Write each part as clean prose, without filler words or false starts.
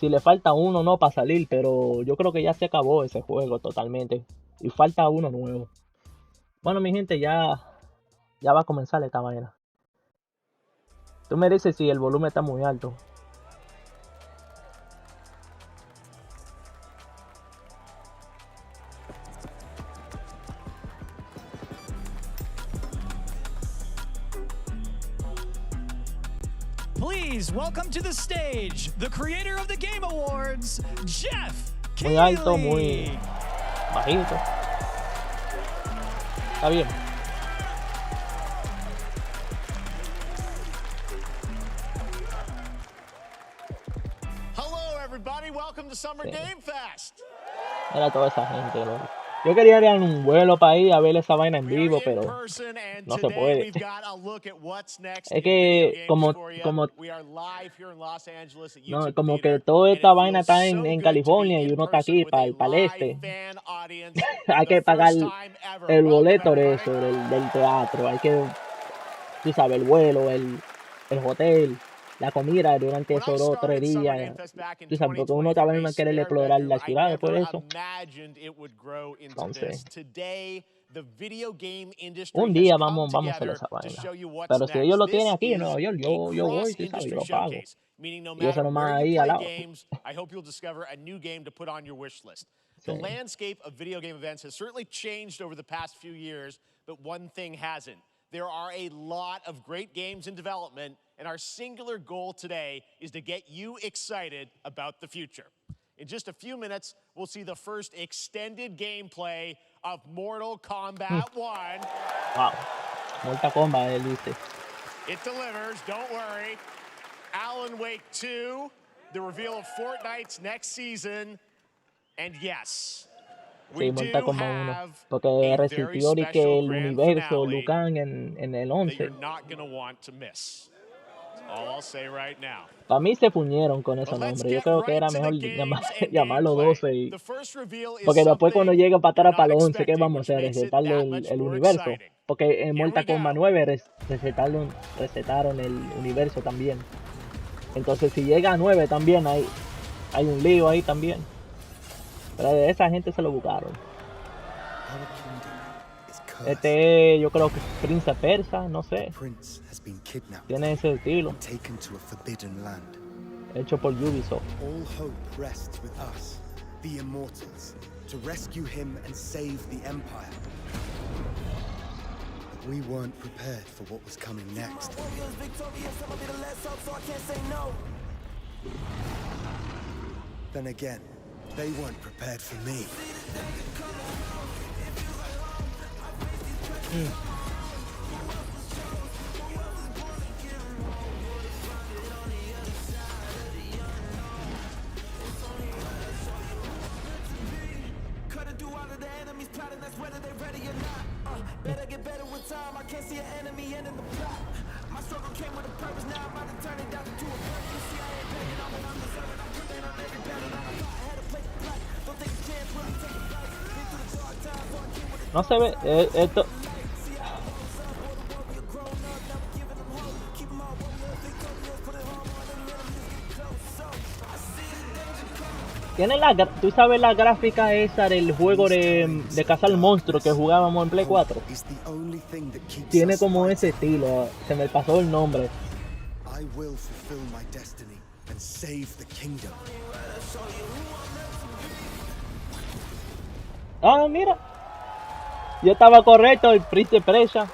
si le falta uno no para salir, pero yo creo que ya se acabó ese juego totalmente. Y falta uno nuevo. Bueno, mi gente, ya va a comenzar esta vaina. Tú me dices si el volumen está muy alto. Please welcome to the stage the creator of the Game Awards, Jeff Muy alto, muy Keighley. bajito. Está bien. Hello, everybody. Welcome to Summer Game Fest. Era toda esa gente, loco. Yo quería ir en un vuelo para ir a ver esa vaina en We are vivo, in pero person, and no se today puede. we've got a look at what's next Es in video que games for you. como We are live here in Los Angeles at no, YouTube como que Theater, toda and esta it vaina feels está so en good to be California y in uno está person aquí with para a el este. live fan audience for Hay the que pagar first time ever. el Welcome, boleto de everybody. eso, del teatro. Hay que, tú sabes, el vuelo, el hotel, la comida durante When I esos 2 o 3 started Summer Game días. Fest back in Tú sabes, porque uno 2020 from también a va a querer spare explorar la bedroom, I ciudad después never de eso. imagined it would grow into Entonces, this. Today, the video game industry un has día come vamos a hacer together esa to vaina. show you what's Pero si ellos next. lo tienen This aquí en is Nueva York, a yo voy, tú sabes, yo cross-industry lo pago. showcase, meaning no Y eso matter where nomás you ahí al play lado. games, I hope you'll discover a new game to put on your wish list. The Sí. landscape of video game events has certainly changed over the past few years, but one thing hasn't. There are a lot of great games in development, and our singular goal today is to get you excited about the future. In just a few minutes, we'll see the first extended gameplay of Mortal Kombat 1. Wow. Mortal Kombat, él dice. It delivers, don't worry. Alan Wake 2, the reveal of Fortnite's next season, and yes, we Sí, Mortal do Kombat 1. have Porque a very resistió de que special el grand universo, finale Lucan en el that you're 11. not going to want to miss. That's all I'll say right now. Para mí se puñeron con ese But let's nombre. Yo get creo que right era to the mejor games and llamarlo gameplay. 12. Y, The first reveal is porque después cuando something llegue para you're atrás para not el 11, ¿qué expecting, vamos a which hacer? makes it Resetarle that much el more universo. exciting. Porque en Here we Mortal Kombat go. 9 resetaron el universo también. Entonces si llega a 9 también hay un lío ahí también. Pero de esa gente se lo buscaron. Yo creo que es Prince Persa, no sé. Tiene ese estilo. Hecho por Ubisoft. All hope rests with us, the immortals, to rescue him and save the Empire. But we weren't prepared for what was coming next. Then again, they weren't prepared for me. No se ve esto. Tú sabes la gráfica esa del juego de cazar monstruos que jugábamos en Play 4. Tiene como ese estilo. Se me pasó el nombre. I will fulfill my destiny and save the kingdom. Ah, mira. Yo estaba correcto, el Príncipe Persa.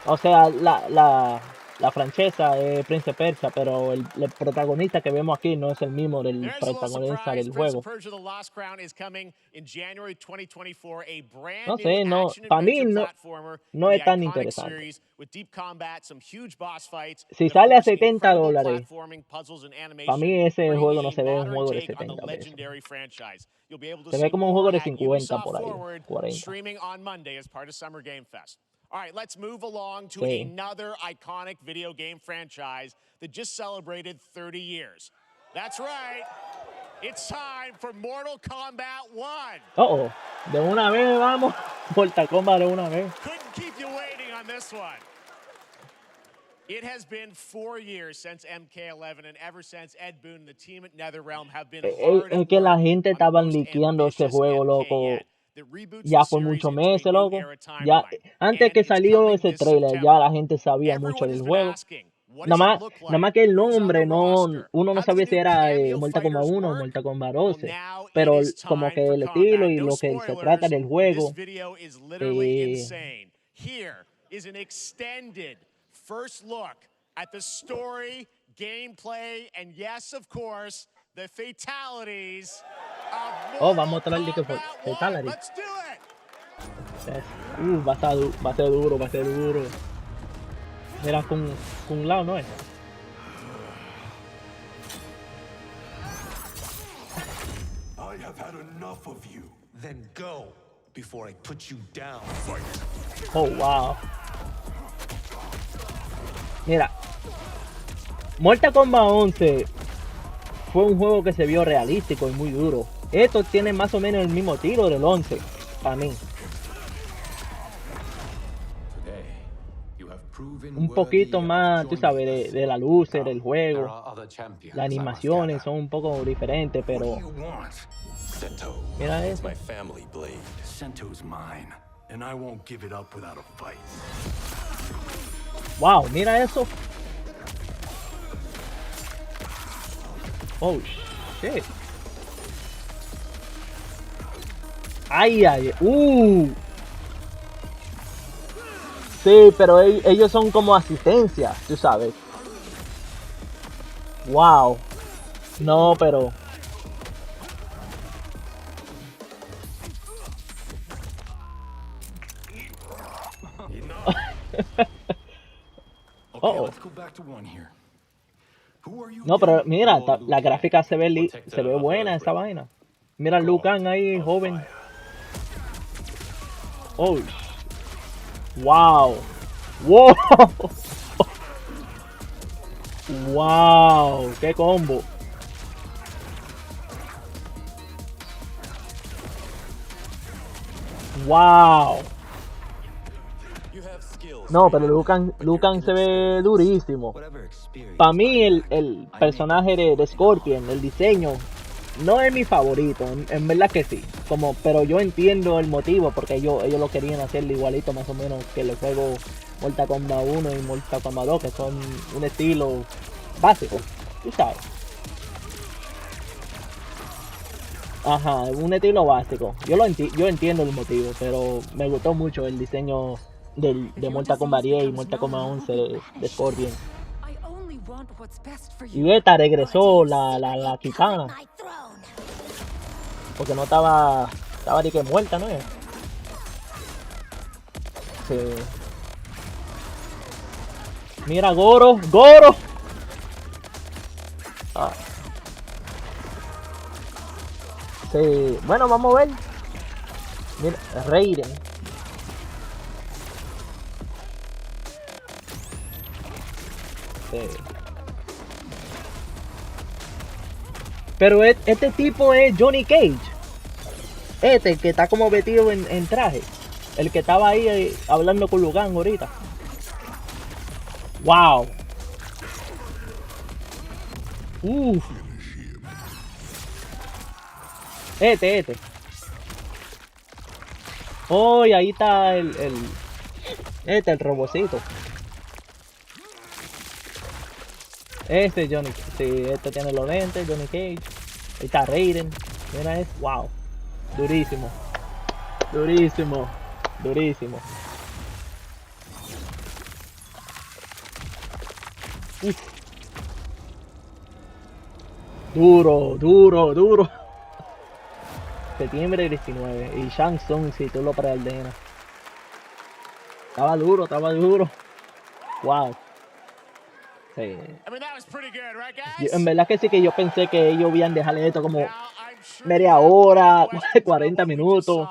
O sea, la francesa es Príncipe Persa, pero el protagonista que vemos aquí no es el mismo del There's a little protagonista surprise. del Prince juego. of Persia: The Lost Crown is coming in January 2024. A brand No new sé, no, action para mí adventure no, platformer no in es the tan iconic interesante. series with deep combat, some huge boss fights, Si and of sale a course, incredible $70, platforming, puzzles, and para mí animation, ese bringing juego no a se ve un modern juego de take on the 70 pesos. legendary franchise. You'll be able to Se see ve como un more juego de at 50 Ubisoft por ahí, Forward, 40. streaming on Monday as part of Summer Game Fest. All right, let's move along to Sí. another iconic video game franchise that just celebrated 30 years. That's right. It's time for Mortal Kombat 1. Oh, de una vez vamos. Mortal Kombat de una vez. Couldn't keep you waiting on this one. It has been 4 years since MK11, and ever since Ed Boon and the team at NetherRealm have been hard Es at que la work gente on the estaba most liqueando ese ambitious juego, MK loco, yet. That reboots the ya por series muchos into a meses, new loco. era Ya, timeline. antes And que it's salió coming ese this trailer, ya September. la gente sabía mucho Everyone del has been juego. asking, what Nada does it más, look nada like? más que el Who's on the nombre, roster? uno no How do the sabía si new era cameo Mortal Kombat fighters 1 o work? Mortal Kombat Well, 12. now it Pero is como time que for el estilo combat. y No lo que se trata spoilers, del but this juego, video is literally eh, insane. Here is an extended first look at the story, gameplay, and yes, of course, the fatalities of oh, va a Mortal mostrar de que fue Kombat 1. Fatality. Let's do it! Va a ser duro, va a ser duro. Mira, con un lado, ¿no es? I have had enough of you. Then go before I put you down. Fight. Oh, wow. Mira, Mortal Kombat 11 fue un juego que se vio realístico y muy duro. Esto tiene más o menos el mismo tiro del 11, para mí. Un poquito más, tú sabes, de la luz, del juego. Las animaciones son un poco diferentes, pero mira eso. Sento's mine, and I won't give it up without a fight. Wow, mira eso. Oh, shit. Ay, ay, Sí, pero ellos son como asistencia, tú sabes. Wow. No, pero... Okay, let's go back to one here. Who are you? No, pero again? mira, la gráfica se ve buena esa vaina. Mira Liu Kang ahí, joven. Oh, wow. Wow. Wow, qué combo. Wow. No, pero Liu Kang se ve durísimo. Para mí el personaje de Scorpion, el diseño, no es mi favorito, en verdad que sí. Pero yo entiendo el motivo, porque ellos lo querían hacer igualito más o menos que los juegos Mortal Kombat 1 y Mortal Kombat 2, que son un estilo básico, tú sabes. Ajá, un estilo básico. Yo entiendo el motivo, pero me gustó mucho el diseño de Mortal Kombat 10 y Mortal Kombat 11 de Scorpion. Y esta regresó la Kitana. Porque no estaba de que muerta, ¿no es? Sí. Mira, Goro. Ah. Sí. Bueno, vamos a ver. Mira, Raiden. Sí. Pero este tipo es Johnny Cage. El que está como vestido en traje. El que estaba ahí hablando con Lugan ahorita. Wow. Uff. Este. Oh, y ahí está el robocito. Johnny, sí, este tiene los lentes, Johnny Cage. Ahí está Raiden. Mira eso, wow. Durísimo. Uf. Duro. Septiembre 19. Y Shang Tsung, si tú lo preordenas. Estaba duro. Wow. Sí. En verdad que sí, que yo pensé que ellos habían dejado esto como media hora, 40 minutos.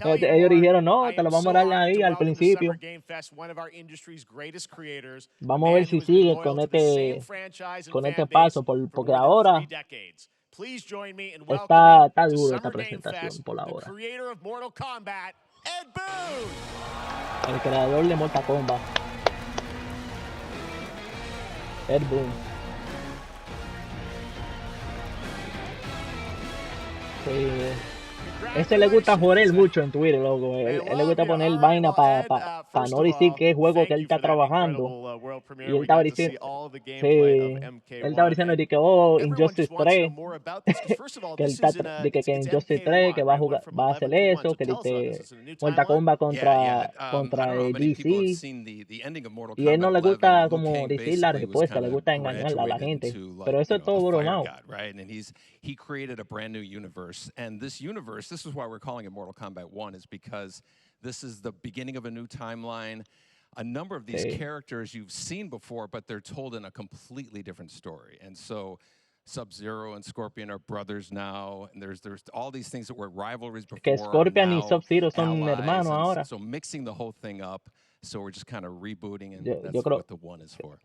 Ellos dijeron, no, te lo vamos a dar ahí al principio. Vamos a ver si sigue con este paso, porque ahora está duro esta presentación por ahora. El creador de Mortal Kombat. Ed Boon. Sí. Ese le gusta joder mucho en Twitter, loco. Él le gusta poner vaina para no decir qué juego que él está trabajando. World premiere. Y él We estaba got to see diciendo, all of the gameplay of sí, él estaba MK1. diciendo And de que, oh, everyone Injustice just wants to know 3, more about this because first of all, que él this está, is in a de que it's Injustice 3, que MK1, va a right? Went jugar, from va a hacer 11 to 1. eso, So que tell us about this. dice Is it a new Mortal timeline? Kombat Yeah. contra I don't know how el many people have DC. seen the ending of Mortal Y él no Kombat le 11. gusta Liu como Kang decir la basically was respuesta, kind le of gusta engañarla a la graduated gente. into Pero eso es a todo fire bromado. god, right? And he created a brand new universe. And this universe, this is why we're calling it Mortal Kombat 1, is because this is the beginning of a new timeline. A number of these Sí. characters you've seen before, but they're told in a completely different story. And so Sub-Zero and Scorpion are brothers now, and there's all these things that were rivalries Que before are Scorpion y now Sub-Zero son allies, hermanos and ahora. so mixing the whole thing up. So we're just kind of rebooting, and Yo that's creo, what the 1 is for.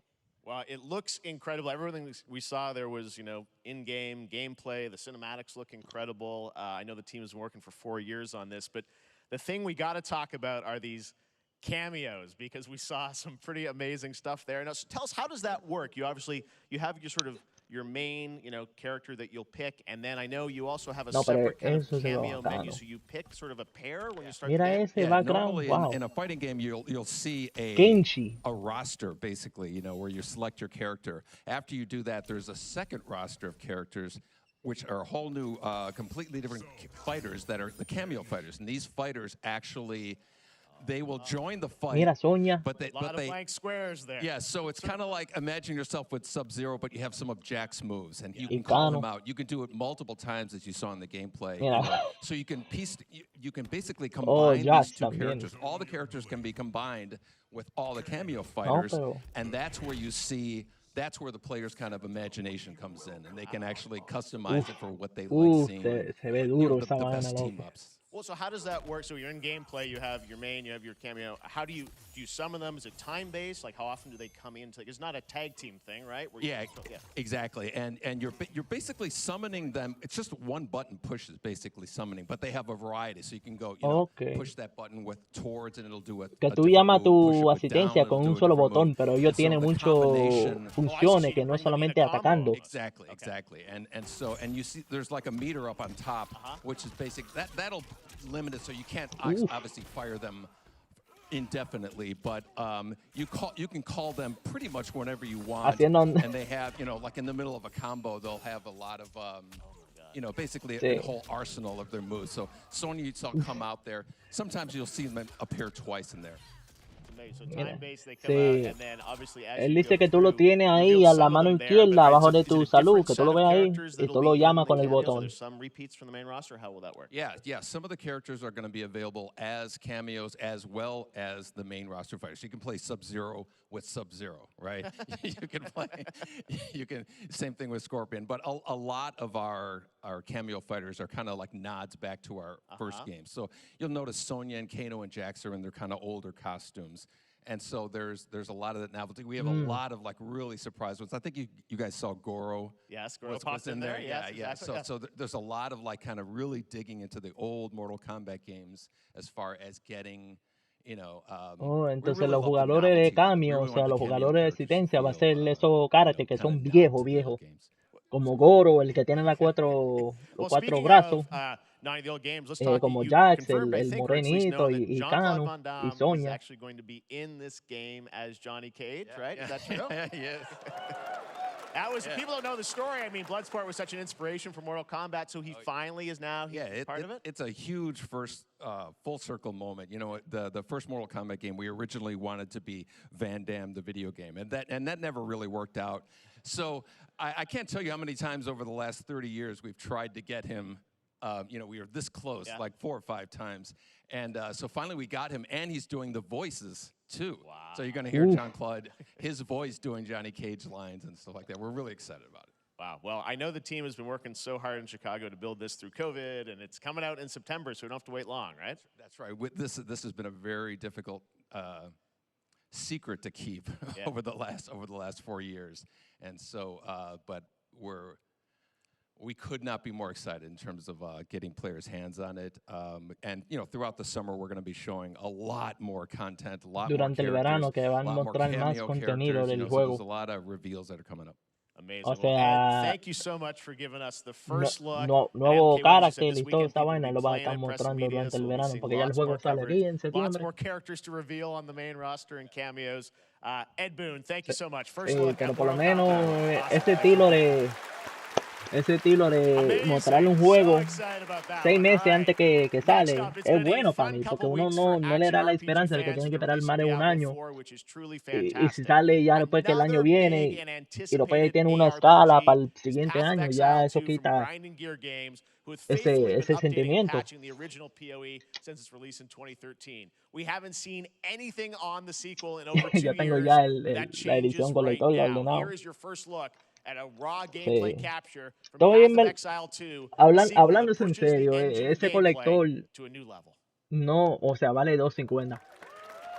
Well, it looks incredible. Everything we saw there was, in-game gameplay. The cinematics look incredible. I know the team has been working for 4 years on this, but the thing we got to talk about are these cameos because we saw some pretty amazing stuff there. Now, so tell us, how does that work? You have your sort of your main, character that you'll pick, and then I know you also have a no, pero separate kind of eso se ve cameo menu. bacano. So you pick sort of a pair when you start the Mira game. ese Yeah, background, normally wow. in a fighting game, you'll see Kenshi. a roster, basically, where you select your character. After you do that, there's a second roster of characters, which are a whole new, completely different fighters that are the cameo fighters. And these fighters actually, they will join the fight. Mira, Sonya. But they, A lot of blank squares there. yeah, so it's kind of like imagine yourself with Sub-Zero, but you have some of Jack's moves, and you Y can call Kano. him out. You can do it multiple times, as you saw in the gameplay. Mira. So you can you can basically Oh, combine Jax these two también. characters. All the characters can be combined with all the cameo No, fighters, pero and that's where you see. That's where the player's kind of imagination comes in, and they can actually customize it for what they like seeing. se ve duro esa The vaina, best loco. team-ups. Well, so how does that work? So you're in gameplay, you have your main, you have your cameo. How do you summon them? Is it time-based? Like how often do they come in? It's not a tag team thing, right? Where Yeah, exactly. And you're basically summoning them. It's just one button push is basically summoning, but they have a variety. So you can go, Okay. push that button with towards, and it'll do Que a tú different llamas move. Push tu it with down, asistencia it'll con do un a solo different botón, move. pero ellos And so tienen the muchas combination. funciones que no bring them in a solamente combo. atacando. Exactly. And you see there's like a meter up on top, which is basic. That'll limit it, so you can't obviously fire them indefinitely, but you can call them pretty much whenever you want. And they have, like in the middle of a combo, they'll have a lot of basically a whole arsenal of their moves. So Sonya, you saw come out there. Sometimes you'll see them appear twice in there. So time-based, they come Sí. out, and then obviously as Él you dice go que tú lo through, tienes you ahí reveal a some la of mano them there, izquierda, but abajo is de it tu a salud, different que tú set lo of ves ahí characters y that'll tú lo be in llamas the con el cameos? Are botón. there some repeats from the main roster? How will that work? Yeah. Some of the characters are going to be available as cameos as well as the main roster fighters. You can play Sub-Zero with Sub-Zero, right? Same thing with Scorpion. But a lot of our cameo fighters are kind of like nods back to our first game. So you'll notice Sonya and Kano and Jax are in their kind of older costumes. And so there's a lot of that novelty. We have a lot of like really surprise ones. I think you guys saw Goro. Yes, Goro was popped in there. Yeah. Yes, exactly. So there's a lot of like kind of really digging into the old Mortal Kombat games as far as getting, Oh, we entonces really los love the jugadores de novelty of it. We cameo, really o sea, want the los cameo jugadores de characters to asistencia, va a feel, ser esos karate que kind of son nod viejos, to the old viejos. games. Como Goro, el que tiene los Well, cuatro speaking brazos, of 90 the old games, let's talk. como You Jax, confirmed, I el think, or at least morenito known that y Jean-Claude Kano Van y Damme is Sonya. actually going to be in this game as Johnny Cage, right? Is that true? Yes. That was people don't know the story. I mean, Bloodsport was such an inspiration for Mortal Kombat, so he finally is now part of it. It's a huge first full circle moment. The first Mortal Kombat game we originally wanted to be Van Damme the video game, and that never really worked out. So I can't tell you how many times over the last 30 years we've tried to get him. We were this close, like 4 or 5 times. And so finally we got him, and he's doing the voices, too. Wow. So you're going to hear Jean-Claude, his voice doing Johnny Cage lines and stuff like that. We're really excited about it. Wow. Well, I know the team has been working so hard in Chicago to build this through COVID, and it's coming out in September, so we don't have to wait long, right? That's right. This has been a very difficult secret to keep over the last 4 years. And so, but we're we could not be more excited in terms of getting players' hands on it. And throughout the summer, we're going to be showing a lot more content, a lot more Durante el verano characters, que a van a lot more mostrar más cameo contenido characters. del So there's juego. a lot of reveals that are coming up. Amazing. O Well, Ed, sea, thank you so much for giving us the first look at nuevo MK1. As you said, carácter this y toda weekend esta people will vaina be lo va a playing estar it, press mostrando media, durante so el we'll be verano, seeing porque ya el lots juego more sale coverage, aquí en lots septiembre. more characters to reveal on the main roster and cameos. Ed Boon, thank you so much. First look Pero at por lo Mortal menos Kombat. Awesome. ese estilo de Amazing. mostrarle un So juego excited about that 6 one. meses All antes right. que Next sale up, it's es been a bueno para fun mí, porque couple uno weeks for no le action da la RPG esperanza de que fans tiene with que the esperar release más of de un Diablo año 4, which is truly y si fantastic. sale ya después que el año Another viene big and y después anticipated tiene una escala para el ARPG is siguiente Path of año, Exile ya eso 2 from quita Grinding Gear Games, who have faithfully been ese updating and sentimiento. patching the original PoE since its release in 2013. We haven't seen anything on the sequel in over 2 Yo tengo years, ya but that la changes edición right colector now. ordenado. Here is your first look at a raw gameplay Sí. capture from Estoy Path of Exile 2, a sequel that hablándose en pushes the serio, engine ese gameplay colector to a new level. no, o sea, vale $2.50,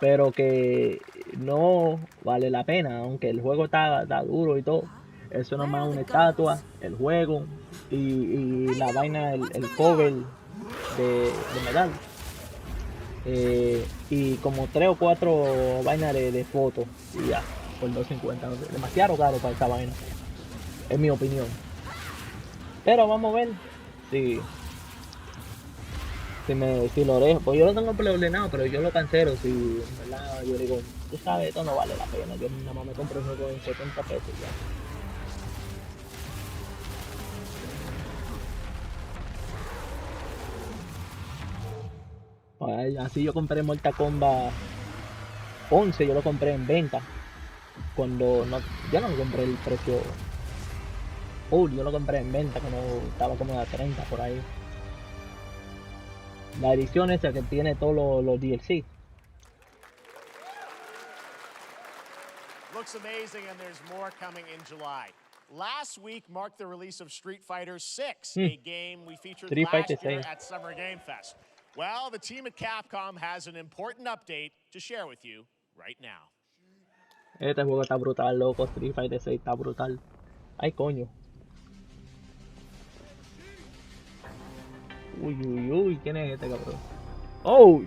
pero que no vale la pena, aunque el juego está duro y todo. Eso nomás una estatua, el juego y la vaina, el cover de metal. Y como 3 o 4 vainas de fotos y ya, por $2.50. Demasiado caro para esta vaina, es mi opinión. Pero vamos a ver si lo dejo. Pues yo lo tengo preordenado, pero yo lo cancelo si, en verdad, yo digo, tú sabes, esto no vale la pena. Yo nada más me compro el juego en 70 pesos ya. Pues así yo compré Mortal Kombat 11, yo lo compré en venta. Cuando no, yo no lo compré el precio full, yo lo compré en venta cuando estaba como a 30 por ahí. La edición esa que tiene todos los DLC. Looks amazing, and there's more coming in July. Last week marked the release of Street Fighter 6, a game we featured Street last Fighter year 6. at Summer Game Fest. Well, the team at Capcom has an important update to share with you right now. Este juego está brutal, loco. Street Fighter 6 está brutal. Ay, coño. Uy, uy, uy. ¿Quién es este cabrón? Oh,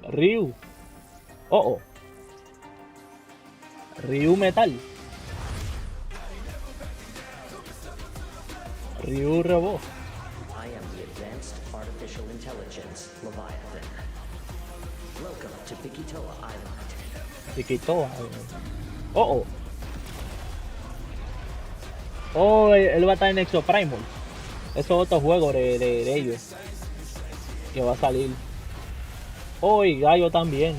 Ryu. Oh, oh. Ryu Metal. Ryu Robot. I am the Advanced Artificial Intelligence Leviathan. Welcome to Bikitoa Island. Chiquito. Oh, oh. Oh, él va a estar en Exoprimal. Eso es otro juego de ellos que va a salir. Oh, y Gallo también.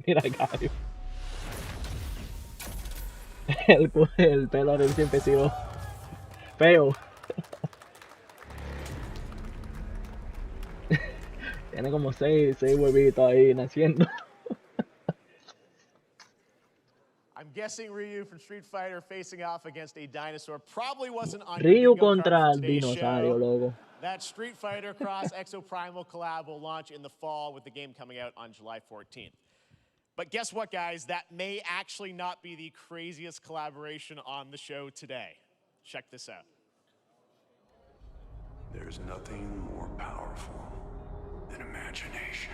Mira, Gallo. El pelo de él siempre ha sido feo. Tiene como 6 huevitos ahí naciendo. I'm guessing Ryu from Street Fighter facing off against a dinosaur probably wasn't on your Ryu bingo card contra for el today's dinosaurio, show. loco. That Street Fighter Cross Exoprimal collab will launch in the fall, with the game coming out on July 14th. But guess what, guys? That may actually not be the craziest collaboration on the show today. Check this out. There's nothing more powerful than imagination.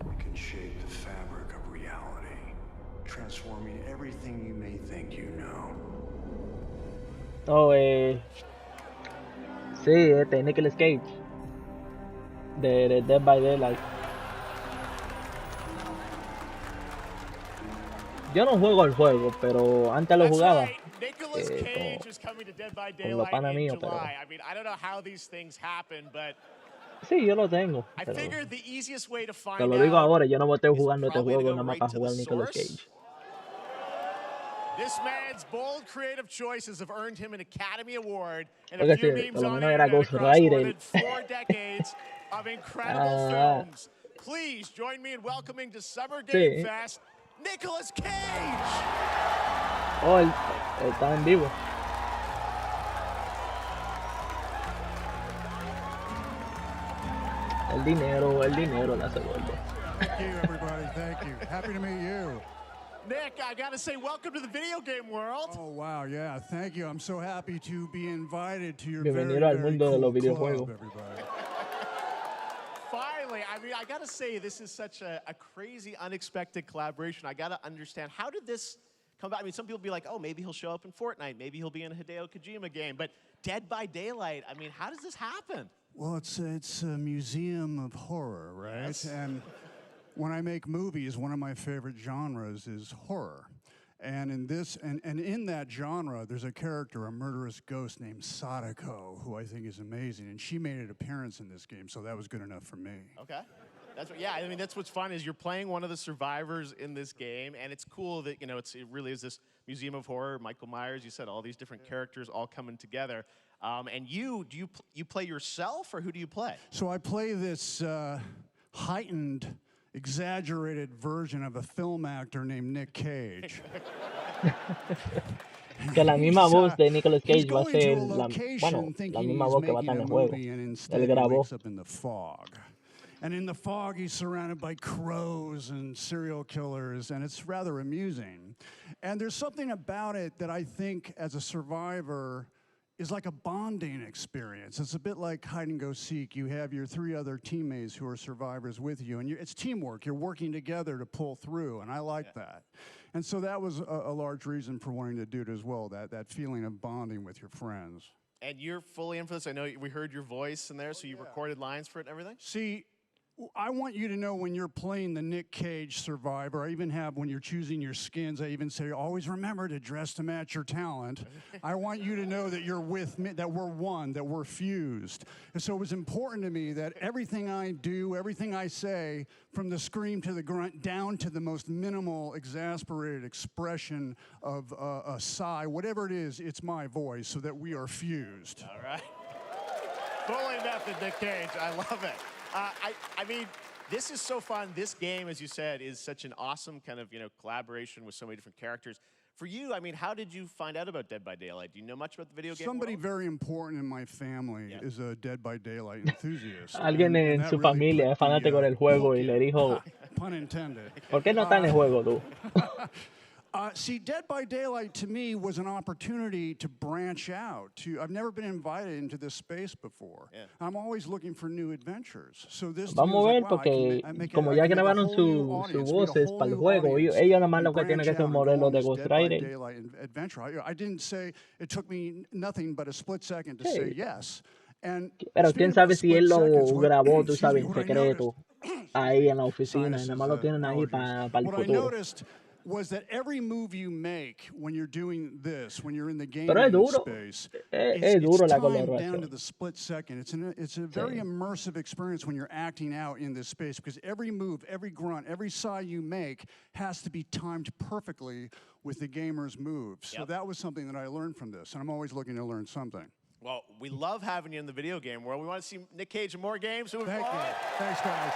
It can shape the fabric of reality, transforming everything you may think you know. Oh, sí, Nicolas Cage. De Dead by Daylight. Yo no juego el juego, pero antes lo That's jugaba. right. Nicolas Cage is coming to Dead by con los Daylight panas in míos, July. I mean, I don't know how these things happen, but Sí, yo lo tengo. I Pero figured the easiest way to find te lo digo out ahora, yo no voy a estar is jugando este probably to juego go nada más right para to the jugar Nicolas source. Cage. This man's bold creative choices have earned him an Academy Award and Porque a few sí, memes por lo on the menos era internet Ghost across more Rider. than 4 decades of incredible films. Please join me in welcoming to Summer Game Sí. Fest, Nicolas Cage! Oh, él está en vivo. El dinero le hace gordo. Thank you, everybody. Thank you. Happy to meet you. Nick, I gotta say, welcome to the video game world. Oh, wow, yeah, thank you. I'm so happy to be invited to your Bienvenido very, al very mundo de los cool videojuegos. club, everybody. Finally, I mean, I gotta say, this is such a crazy, unexpected collaboration. I gotta understand, how did this come about? I mean, some people be like, oh, maybe he'll show up in Fortnite, maybe he'll be in a Hideo Kojima game, but Dead by Daylight, I mean, how does this happen? Well, it's a museum of horror, right? Yes. And when I make movies, one of my favorite genres is horror. And in this, and in that genre, there's a character, a murderous ghost named Sadako, who I think is amazing. And she made an appearance in this game, so that was good enough for me. Okay. That's what, yeah, I mean, that's what's fun is you're playing one of the survivors in this game, and it's cool that, you know, it really is this museum of horror. Michael Myers, you said all these different characters all coming together. And you play yourself, or who do you play? So I play this heightened, exaggerated version of a film actor named Nick Cage. Que la misma voz de Nicolas He's Cage va a going to ser a la, location bueno, la thinking misma he's voz que va a making estar en a el juego. movie, and Él instead he grabó. wakes up in the fog. And in the fog, he's surrounded by crows and serial killers, and it's rather amusing. And there's something about it that I think, as a survivor, is like a bonding experience. It's a bit like hide and go seek. You have your 3 other teammates who are survivors with you, and it's teamwork. You're working together to pull through, and I like that. And so that was a large reason for wanting to do it as well, that feeling of bonding with your friends. And you're fully in for this. I know we heard your voice in there, so you recorded lines for it and everything? See, I want you to know when you're playing the Nick Cage survivor, I even have, when you're choosing your skins, I even say, always remember to dress to match your talent. I want you to know that you're with me, that we're one, that we're fused. And so it was important to me that everything I do, everything I say, from the scream to the grunt, down to the most minimal, exasperated expression of a sigh, whatever it is, it's my voice, so that we are fused. All right. Fully method, Nick Cage. I love it. I mean, this is so fun. This game, as you said, is such an awesome kind of, you know, collaboration with so many different characters. For you, I mean, how did you find out about Dead by Daylight? Do you know much about the video game Somebody world? very important in my family is a Dead by Daylight enthusiast. Alguien en that su really familia es put the, fanático del juego y hook le in. dijo, Pun intended. ¿por qué no está en el juego tú? See, Dead by Daylight to me was an opportunity to branch out. I've never been invited into this space before. Yeah. I'm always looking for new adventures. So this Vamos a ver, porque como ya grabaron sus voces para el juego, ellos nada más lo que tienen que hacer un modelo de Ghost Rider. I didn't say, it took me nothing but a split second to say yes. And Pero quién sabe si él lo grabó, tú excuse sabes, me, en what I secreto, ahí en la oficina, y nada más lo Sinuses, tienen ahí allergies. para el What I futuro. noticed was that every move you make when you're doing this, when you're in the game Pero es duro, space, es duro la timed down colaboración. to the split second. It's a very immersive experience when you're acting out in this space, because every move, every grunt, every sigh you make has to be timed perfectly with the gamer's moves. So that was something that I learned from this, and I'm always looking to learn something. Well, we love having you in the video game world. We want to see Nick Cage in more games. Thank you. Thanks, guys.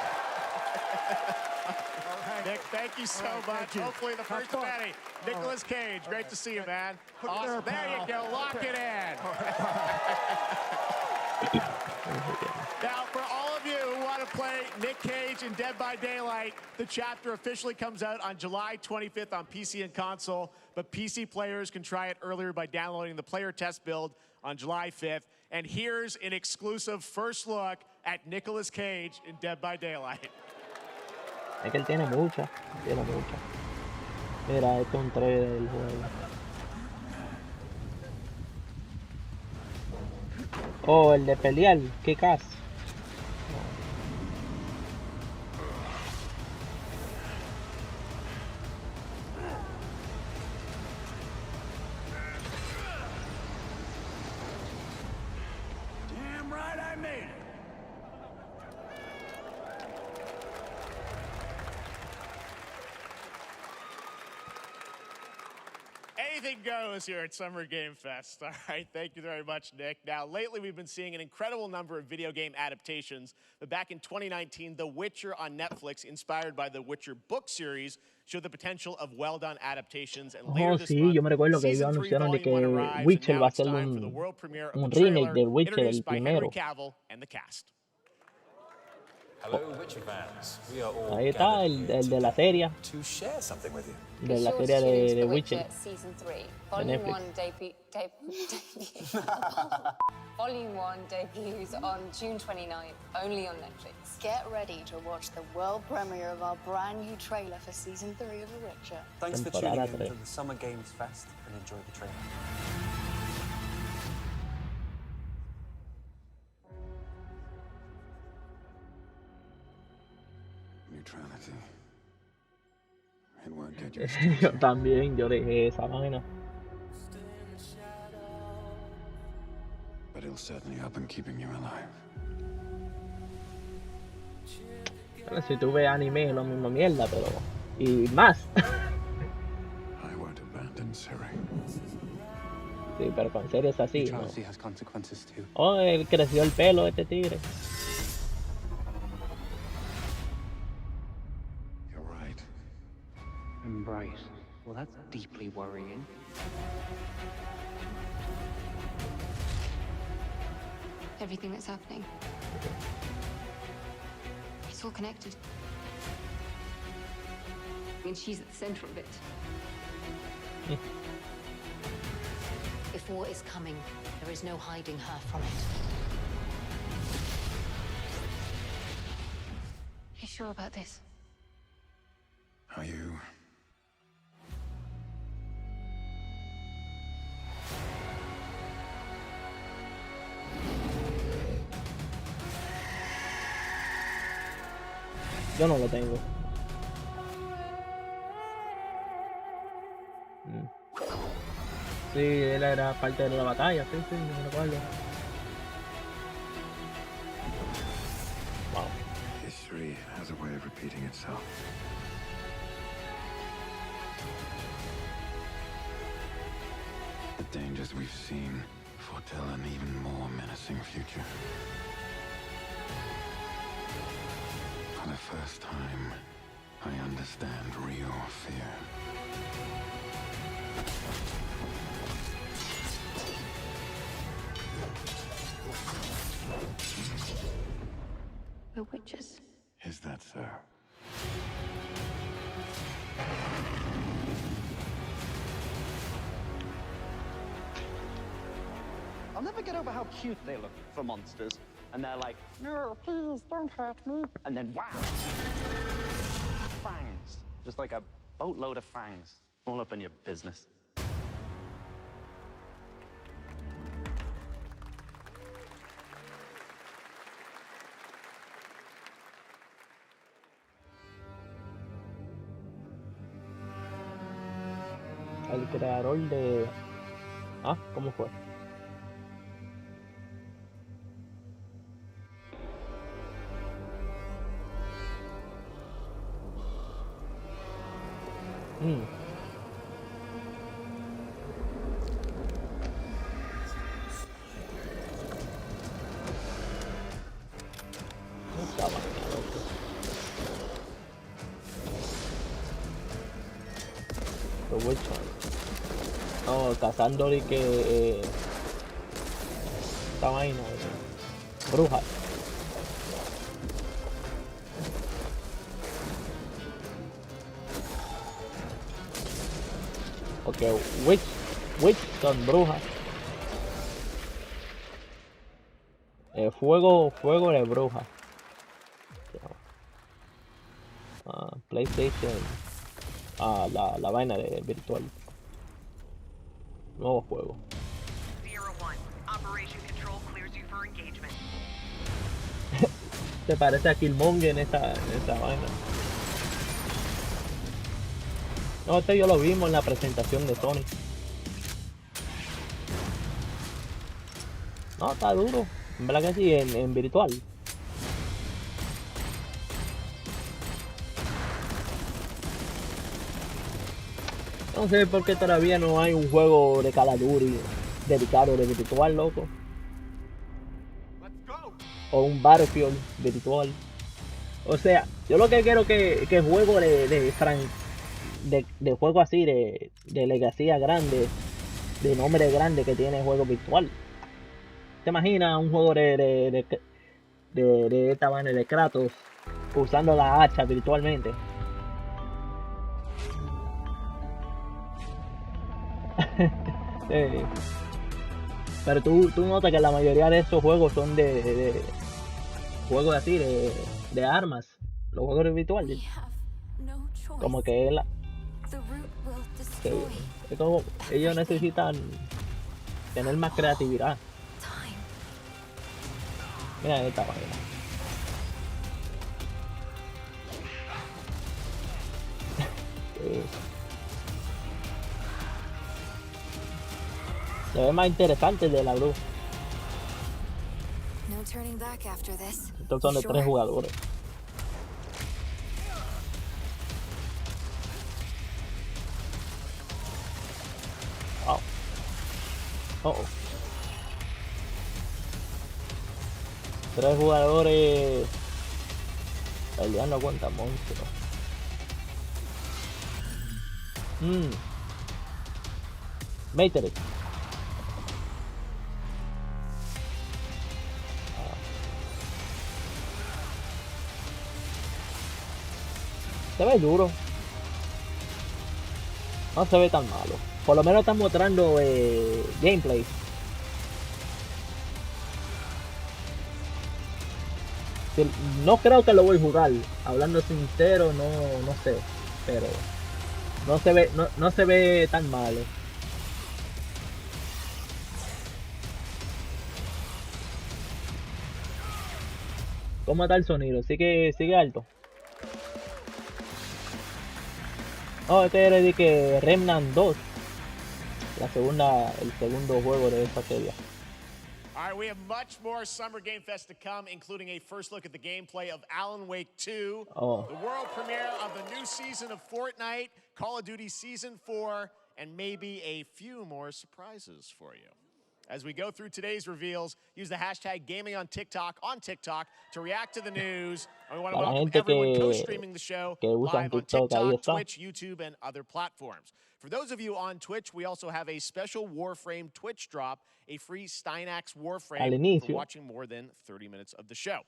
Nick, thank you so much. Hopefully the first of many. Nicolas Cage, great to see you, man. Awesome. There you go. Lock it in. Now, for all of you who want to play Nick Cage in Dead by Daylight, the chapter officially comes out on July 25th on PC and console, but PC players can try it earlier by downloading the player test build on July 5th. And here's an exclusive first look at Nicolas Cage in Dead by Daylight. Es que él tiene mucha, Mira, esto es un trailer del juego. Oh, el de pelear, qué cas. Damn right I made it. Anything goes here at Summer Game Fest. All right, thank you very much, Nick. Now, lately we've been seeing an incredible number of video game adaptations, but back in 2019, The Witcher on Netflix, inspired by the Witcher book series, showed the potential of well-done adaptations. And later this Sí, month, yo me recuerdo que ellos Season 3 anunciaron de Volume 1 que arrives, and Witcher now va a it's ser time for the world premiere of un the remake trailer, del Witcher, el introduced by Henry primero. Cavill and the cast. Ahí está el de la serie. De la serie de Witcher. Season 3. De Volume Netflix. 1 Volume 1 debuts on June 29th, only on Netflix. Get ready to watch the world premiere of our brand new trailer for Season 3 of The Witcher. Thanks for Temporada tuning in to 3. the Summer Games Fest and enjoy the trailer. Neutrality. It won't get you. Yo también, yo dejé esa vaina. But it'll certainly help in keeping you alive. Bueno, si tú ves anime es lo mismo mierda, pero... Y más. I won't abandon Siri. Sí, pero con series así, ¿no? Neutrality has consequences too. Oh, él creció el pelo este tigre. You're right. Right. Well, that's deeply worrying. Everything that's happening. It's all connected. And she's at the center of it. If war is coming, there is no hiding her from it. You sure about this? Are you? Yo no lo tengo. Sí, él era parte de la batalla, sí, yo me recuerdo. Wow. History has a way of repeating itself. The dangers we've seen foretell an even more menacing future. For the first time, I understand real fear. We're witches. Is that so? I'll never get over how cute they look for monsters. And they're like, no, please don't hurt me. And then, wow. Fangs. Just like a boatload of fangs. All up in your business. El creador de... Ah, ¿cómo fue? Esta vaina, loco. The Witcher. No, cazando de que... esta vaina, brujas. Ok, witch son brujas. Fuego de brujas. PlayStation. La vaina de virtual. Nuevo juego. 01. Operation Control clears you for engagement. Se parece a Killmonger en esta vaina. No, este yo lo vimos en la presentación de Sony. No, está duro. En verdad que sí, en virtual. No sé por qué todavía no hay un juego de Call of Duty dedicado de virtual, loco. O un Battlefield virtual. O sea, yo lo que quiero que juego de juego así, de legacía grande, de nombre grande que tiene juego virtual. ¿Te imaginas un juego de esta vaina de Kratos usando la hacha virtualmente. Sí. Pero tú notas que la mayoría de esos juegos son de juegos así, de armas, los juegos virtuales. Como que es como ellos necesitan tener más creatividad. Mira esta vaina. Sí. Se ve más interesante el de la luz. Estos son de 3 jugadores. Wow. Oh. 3 jugadores peleando contra monstruos. Matrix. Se ve duro. No se ve tan malo. Por lo menos están mostrando gameplay. No creo que lo voy a jugar. Hablando sincero, no sé. Pero no se ve tan malo. ¿Cómo está el sonido? Sigue alto. Oh, este era de que Remnant 2. El segundo juego de esta serie. All right, we have much more Summer Game Fest to come, including a first look at the gameplay of Alan Wake 2, the world premiere of the new season of Fortnite, Call of Duty Season 4, and maybe a few more surprises for you. As we go through today's reveals, use the hashtag gaming on TikTok to react to the news. And we want to welcome everyone co-streaming the show live on TikTok, Twitch, YouTube, and other platforms. For those of you on Twitch, we also have a special Warframe Twitch drop, a free Steinax Warframe for watching more than 30 minutes of the show.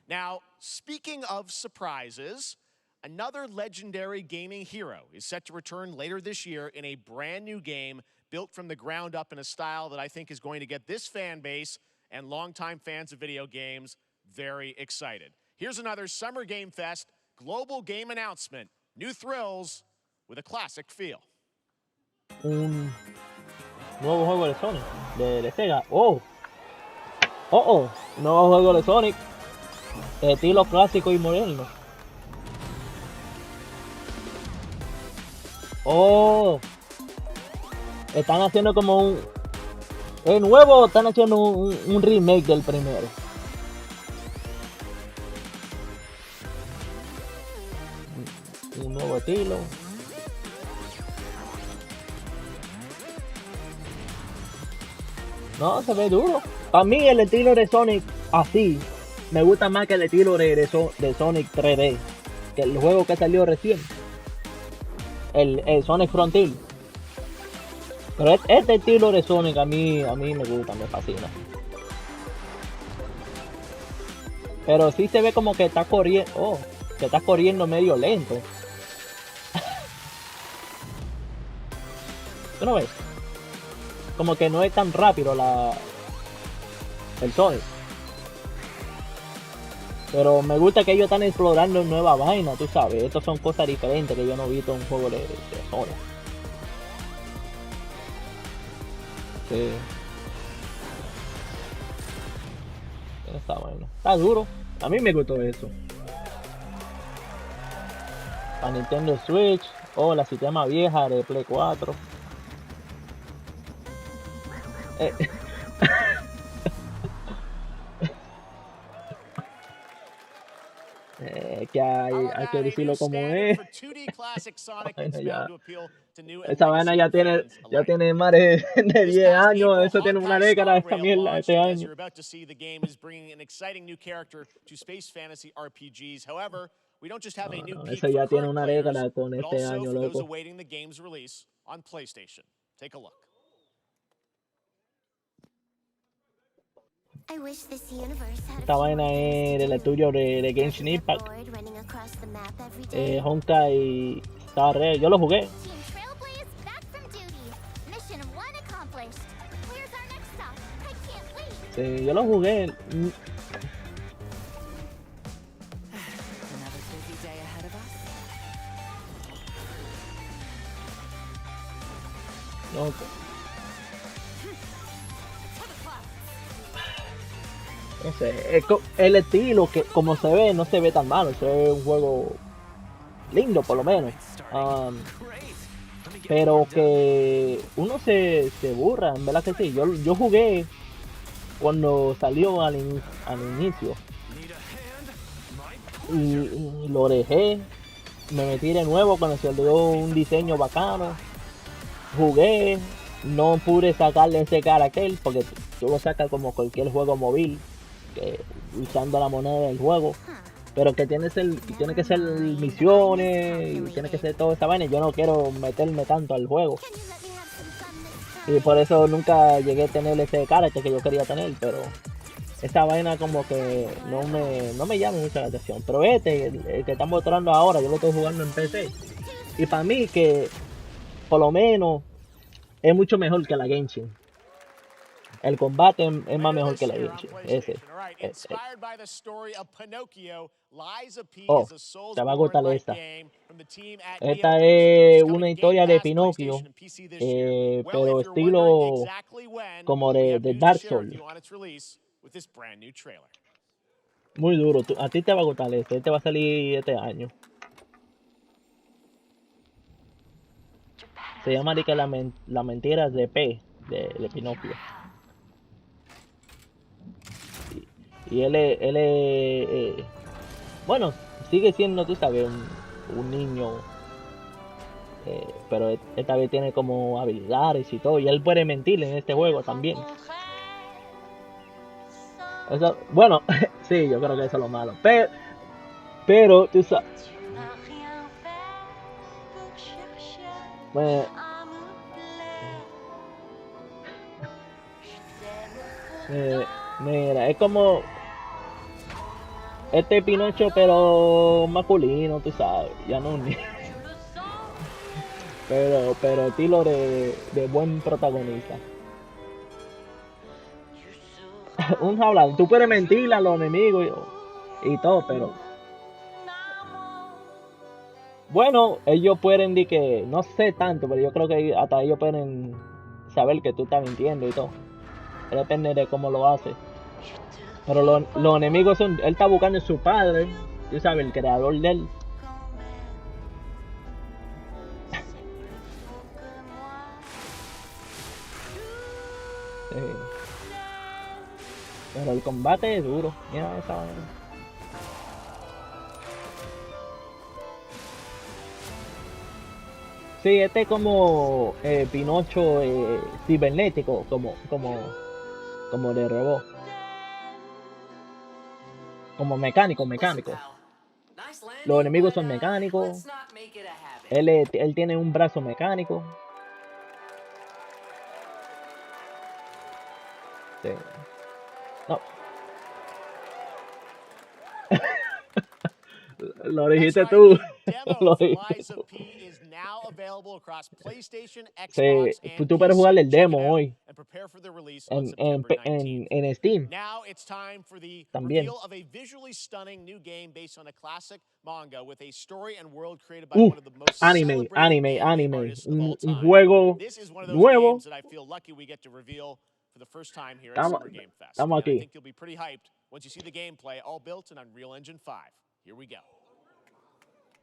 Now, speaking of surprises, another legendary gaming hero is set to return later this year in a brand new game built from the ground up in a style that I think is going to get this fan base and longtime fans of video games very excited. Here's another Summer Game Fest global game announcement. New thrills with a classic feel. Un nuevo juego de Sonic, de Sega. Nuevo juego de Sonic, de estilo clásico y moderno. Están haciendo como el nuevo, están haciendo un remake del primero. Un nuevo estilo. No, se ve duro. Para mí el estilo de Sonic así me gusta más que el estilo de Sonic 3D, que el juego que salió recién, el Sonic Frontier. Pero este estilo de Sonic a mí me gusta, me fascina. Pero sí se ve como que está corriendo medio lento. ¿Tú no ves? Como que no es tan rápido el Sonic. Pero me gusta que ellos están explorando nuevas vainas, tú sabes. Estas son cosas diferentes que yo no he visto en un juego de Sonic. Sí. Está bueno. Está duro. A mí me gustó eso. Para Nintendo Switch. La sistema vieja de Play 4. Que hay que decirlo como es. Esa vaina ya tiene más de 10 años. Eso tiene una década, esta mierda, este año. Eso ya tiene una década con este año, loco. Esta vaina es del estudio de Genshin Impact. Honkai Star Rail. Yo lo jugué. Sí, yo lo jugué. No, no sé, el estilo que como se ve no se ve tan malo, se ve un juego lindo por lo menos. Pero que uno se burra, en verdad que sí. Yo jugué cuando salió al inicio y lo dejé, me metí de nuevo cuando salió un diseño bacano, jugué, no pude sacarle ese carácter porque tú lo sacas como cualquier juego móvil, usando la moneda del juego, pero que tiene que ser misiones y tiene que ser toda esa vaina. Yo no quiero meterme tanto al juego y por eso nunca llegué a tener ese carácter que yo quería tener, pero esa vaina como que no me llama mucho la atención. Pero el que están mostrando ahora, yo lo estoy jugando en PC y para mí que por lo menos es mucho mejor que la Genshin. El combate es más mejor que la Genshin. Oh, te va a gustar esta. Esta es una historia de Pinocchio, pero estilo como de Dark Souls. Muy duro. A ti te va a gustar este va a salir este año. Se llama de que la mentira de P, de Pinocchio. Y él es bueno, sigue siendo, tú sabes, un niño, pero esta vez tiene como habilidades y todo, y él puede mentir en este juego también. Eso, bueno, sí, yo creo que eso es lo malo, pero tú sabes, bueno, mira, es como este Pinocho pero masculino, tú sabes, ya no un niño. Pero estilo de buen protagonista. Un hablar, tú puedes mentirle a los enemigos y todo, pero bueno, ellos pueden decir que, no sé tanto, pero yo creo que hasta ellos pueden saber que tú estás mintiendo y todo. Depende de cómo lo haces. Pero los enemigos son, él está buscando a su padre, tú sabes, el creador de él. Sí. Pero el combate es duro, mira esa vaina. Sí, este es como Pinocho cibernético, como de robot. Como mecánico. Los enemigos son mecánicos. Él tiene un brazo mecánico. Sí. No. Lo dijiste tú. Lo dijiste tú. Sí, tú puedes jugar el demo hoy en Steam. También. Anime. Un juego nuevo.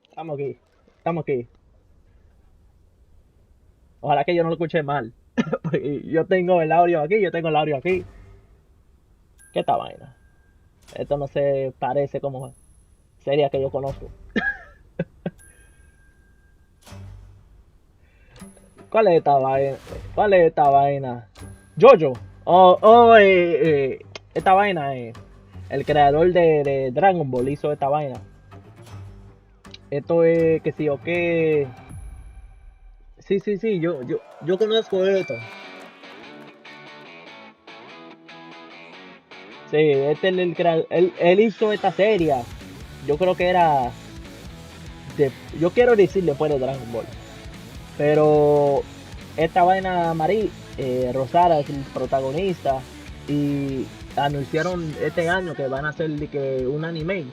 Estamos aquí. Estamos aquí. Ojalá que yo no lo escuché mal. Yo tengo el audio aquí. ¿Qué esta vaina? Esto no se parece como series que yo conozco. ¿Cuál es esta vaina? Jojo. Esta vaina es el creador de Dragon Ball hizo esta vaina. Esto es que sí o qué. Sí, yo conozco esto. Sí, este es el creador. Él hizo esta serie. Yo creo que era. Yo quiero decir después de Dragon Ball. Pero esta vaina Rosara es el protagonista. Y anunciaron este año que van a hacer un anime.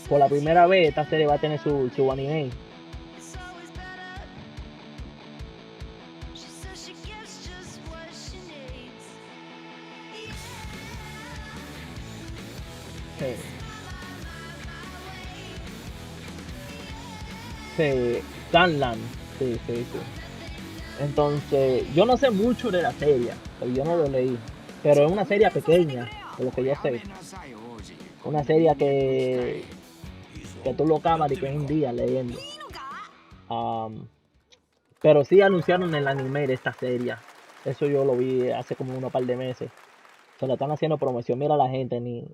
Por la primera vez esta serie va a tener su anime. Sí. Sí, Sunland. Sí, sí, sí. Entonces, yo no sé mucho de la serie, pero yo no lo leí. Pero es una serie pequeña, de lo que yo sé. Una serie que tú lo acabas de que un día leyendo. Pero sí anunciaron el anime de esta serie. Eso yo lo vi hace como unos par de meses. Se lo están haciendo promoción. Mira la gente, ni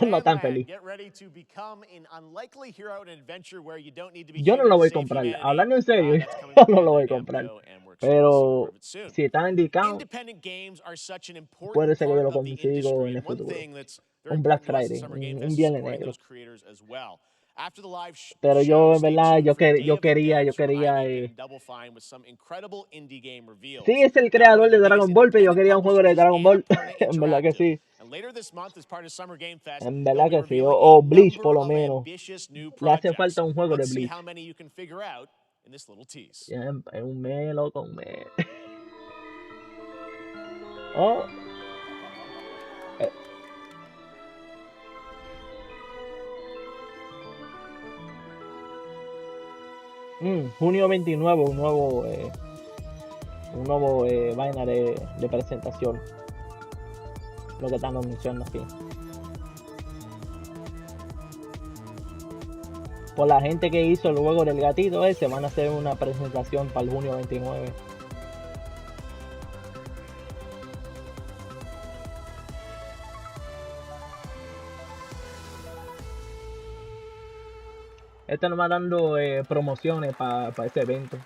no tan feliz. Yo no lo voy a comprar. Hablando en serio, yo no lo voy a comprar. Pero si están indicados, puede ser que yo lo consigo en el futuro. Un Black Friday, un Viernes Negro. Pero yo, en verdad, yo quería. Sí, es el creador de Dragon Ball, pero yo quería un juego de Dragon Ball. En verdad que sí. En verdad que sí. O Bleach, por lo menos. Le hace falta un juego de Bleach. Es un mes, loco, un mes. Oh. Junio 29, un nuevo vaina de presentación. Lo que están anunciando aquí. Por la gente que hizo el juego del gatito ese, van a hacer una presentación para el junio 29. Este nos va dando promociones para ese evento.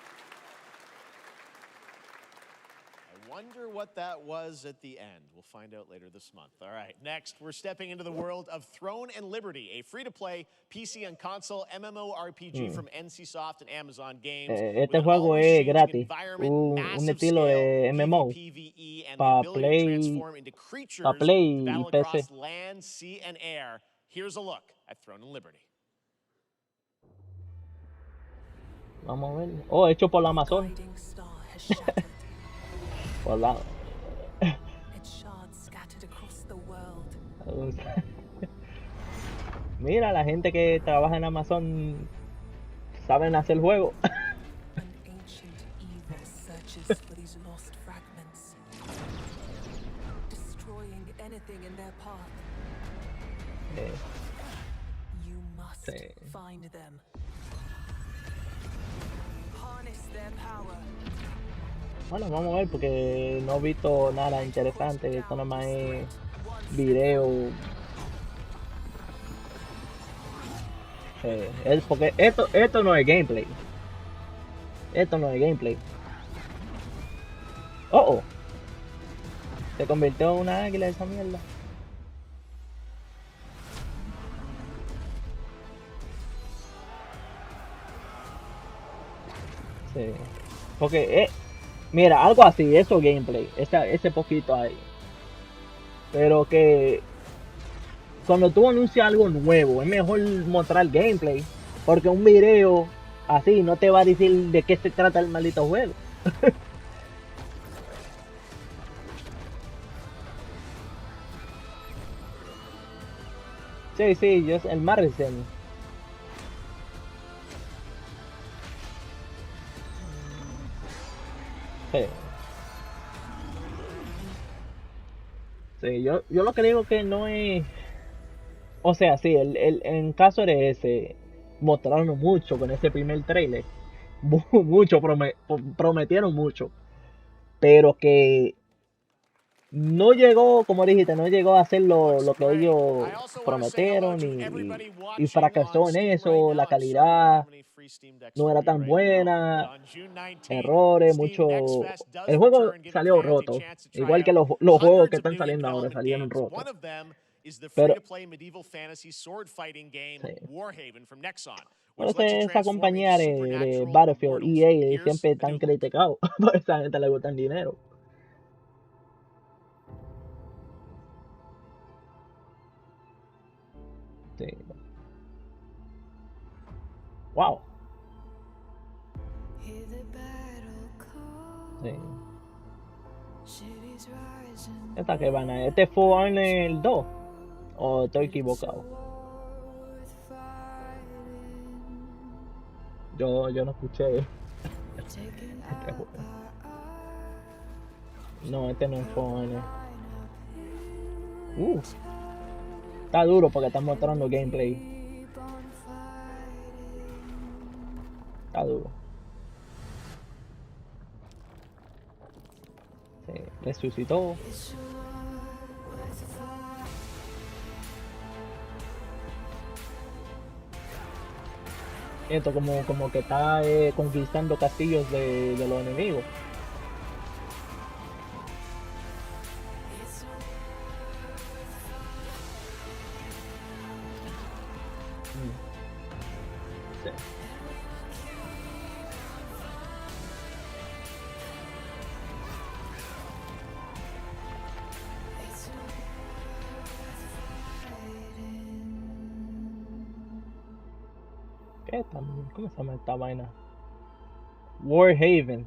What that was at the end. We'll find out later this month. All right, next, we're stepping into the world of Throne and Liberty, a free-to-play PC and console MMORPG from NCSoft and Amazon Games. Este juego es gratis, un estilo de MMO para Play y PC. Land, sea, and air. Here's a look at Throne and Liberty. Vamos a ver. Oh, hecho por la Amazon. Por la... Mira, la gente que trabaja en Amazon saben hacer juego. Sí. Bueno, vamos a ver porque no he visto nada interesante. Esto nada más es video. Es porque esto no es gameplay. Esto no es gameplay. Oh, se convirtió en una águila esa mierda. Sí. Porque mira, algo así, eso gameplay, ese poquito ahí. Pero que cuando tú anuncias algo nuevo, es mejor mostrar gameplay. Porque un video así no te va a decir de qué se trata el maldito juego. Sí, yo el más reciente. Sí, yo lo que digo que no es... O sea, sí, en caso de ese, mostraron mucho con ese primer trailer. Mucho, prometieron mucho. Pero que no llegó, como dijiste, no llegó a hacer lo que ellos prometieron y fracasó en eso. La calidad no era tan buena, errores, mucho. El juego salió roto, igual que los juegos que están saliendo ahora salieron rotos. is the Pero, free-to-play medieval fantasy sword fighting game sí. Warhaven from Nexon, Pero which lets you esa transform into compañía de supernatural Battlefield, immortals. EA, Here's siempre a están new look. criticados. Porque a esa gente le gusta el dinero. Sí. Wow. Sí. ¿Esta que van a? ¿Este fue en el 2? ¿O estoy equivocado? Yo no escuché este juego. No, este no es Foreigner. Está duro porque están mostrando gameplay. Está duro. Sí, resucitó. Esto como que está conquistando castillos de los enemigos. Sí. ¿Qué también? ¿Cómo se llama esta vaina? Warhaven.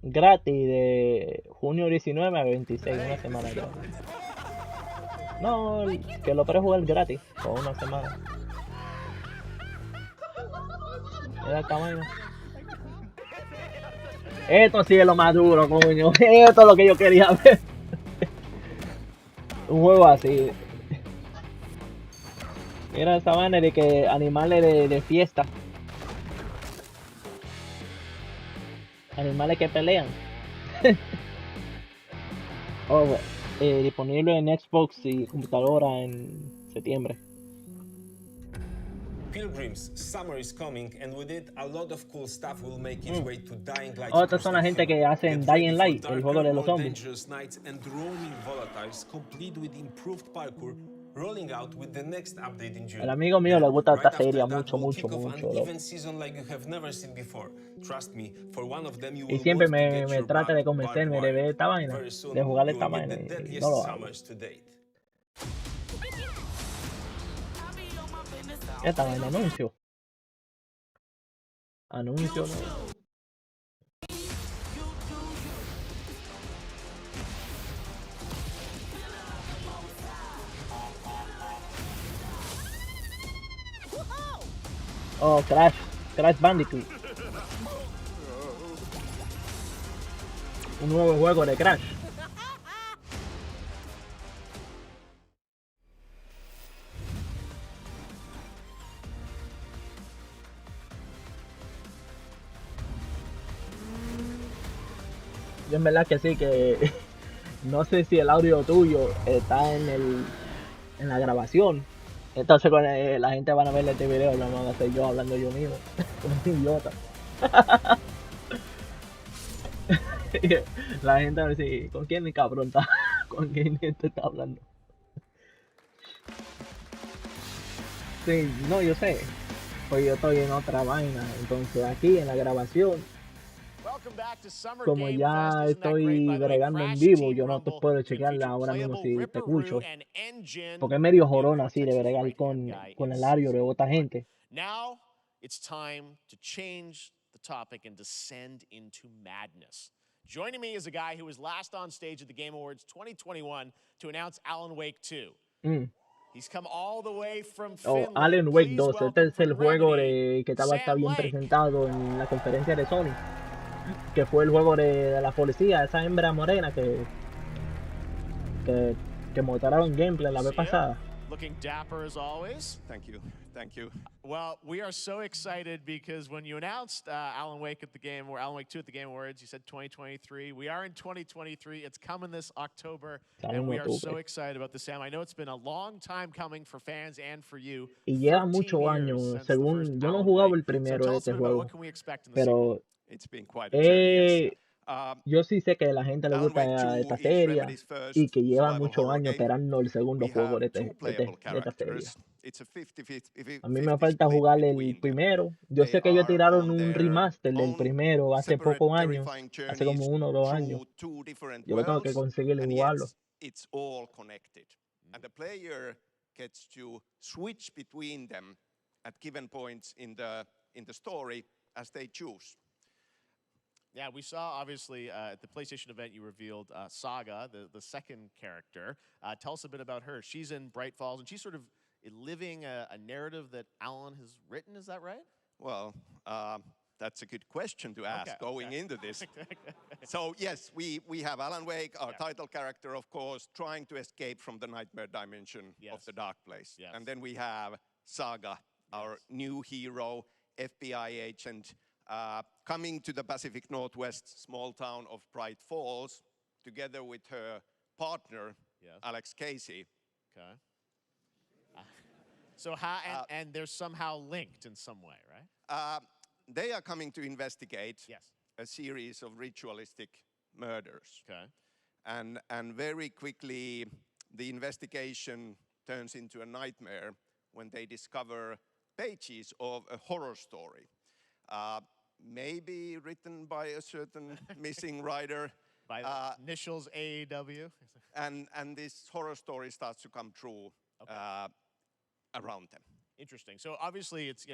Gratis de junio 19 a 26, una semana ya. No, que lo puedes jugar gratis por una semana. Mira esta vaina. Esto sí es lo más duro, coño. Esto es lo que yo quería ver. Un juego así. Mira esta vaina de que animales de fiesta. Animales que pelean. Disponible en Xbox y computadora en septiembre. Pilgrims, summer is coming, and with it, a lot of cool stuff will make its way to Dying Light. Estas son la gente que hacen Dying Light, el juego de los zombies. Dangerous nights and roaming volatiles, complete with improved parkour, rolling out with the next update in June. El amigo mío le gusta esta serie mucho. Y siempre me trata de convencerme de ver esta vaina, de jugar esta vaina, y no lo hago. Esta vaina, anuncio. Anuncio, no. Oh, Crash Bandicoot. Un nuevo juego de Crash. Yo en verdad que sí, que no sé si el audio tuyo está en la grabación. Entonces cuando la gente van a ver este video, lo van a hacer yo hablando yo mismo, como un idiota. La gente va a decir, ¿con quién cabrón está? ¿Con quién este está hablando? Sí, no, yo sé. Pues yo estoy en otra vaina. Entonces aquí en la grabación, como ya estoy bregando en vivo, yo no te puedo chequearla ahora mismo si te escucho. Porque es medio jorón así de bregar con el audio de otra gente. Now it's time to change the topic and descend into madness. Joining me is a guy who was last on stage at the Game Awards 2021 to announce Alan Wake 2. He's come all the way from Finland. Alan Wake 2, este es el juego que está bien presentado en la conferencia de Sony. Que fue el juego de la policía, esa hembra morena que mostraron gameplay la vez pasada. Looking dapper as always. Thank you. Well, we are so excited because when you announced Alan Wake 2 at the Game Awards, you said 2023. We are in 2023. It's coming this October, and we are so excited about this, Sam. I know it's been a long time coming for fans and for you. Y lleva muchos años, según yo no he jugado el primero de este juego, pero Yo sí sé que a la gente le Alan Wake gusta 2 esta is serie Remedy's first y que llevan survival muchos horror años game. esperando el segundo We have juego de, two playable de esta serie. characters. It's a 50-50 A mí me falta split jugar el between them. primero. Yo They sé que ellos are tiraron on un their remaster del own primero hace separate pocos años, terrifying hace como journeys 1 o 2 años. through two different Yo lo tengo que worlds, conseguir y and yet jugarlo. it's all connected. And the player gets to switch between them at given points in the story as they choose. Yeah, we saw, obviously, at the PlayStation event, you revealed Saga, the second character. Tell us a bit about her. She's in Bright Falls, and she's sort of living a narrative that Alan has written. Is that right? Well, that's a good question to ask going into this. So, yes, we have Alan Wake, our title character, of course, trying to escape from the nightmare dimension of the dark place. And then we have Saga, our new hero, FBI agent, coming to the Pacific Northwest small town of Bright Falls, together with her partner, Alex Casey. Okay. So how, and they're somehow linked in some way, right? They are coming to investigate a series of ritualistic murders. Okay. And very quickly, the investigation turns into a nightmare when they discover pages of a horror story. Maybe written by a certain missing writer. By the initials AEW. And this horror story starts to come true around them. Interesting. So obviously it's,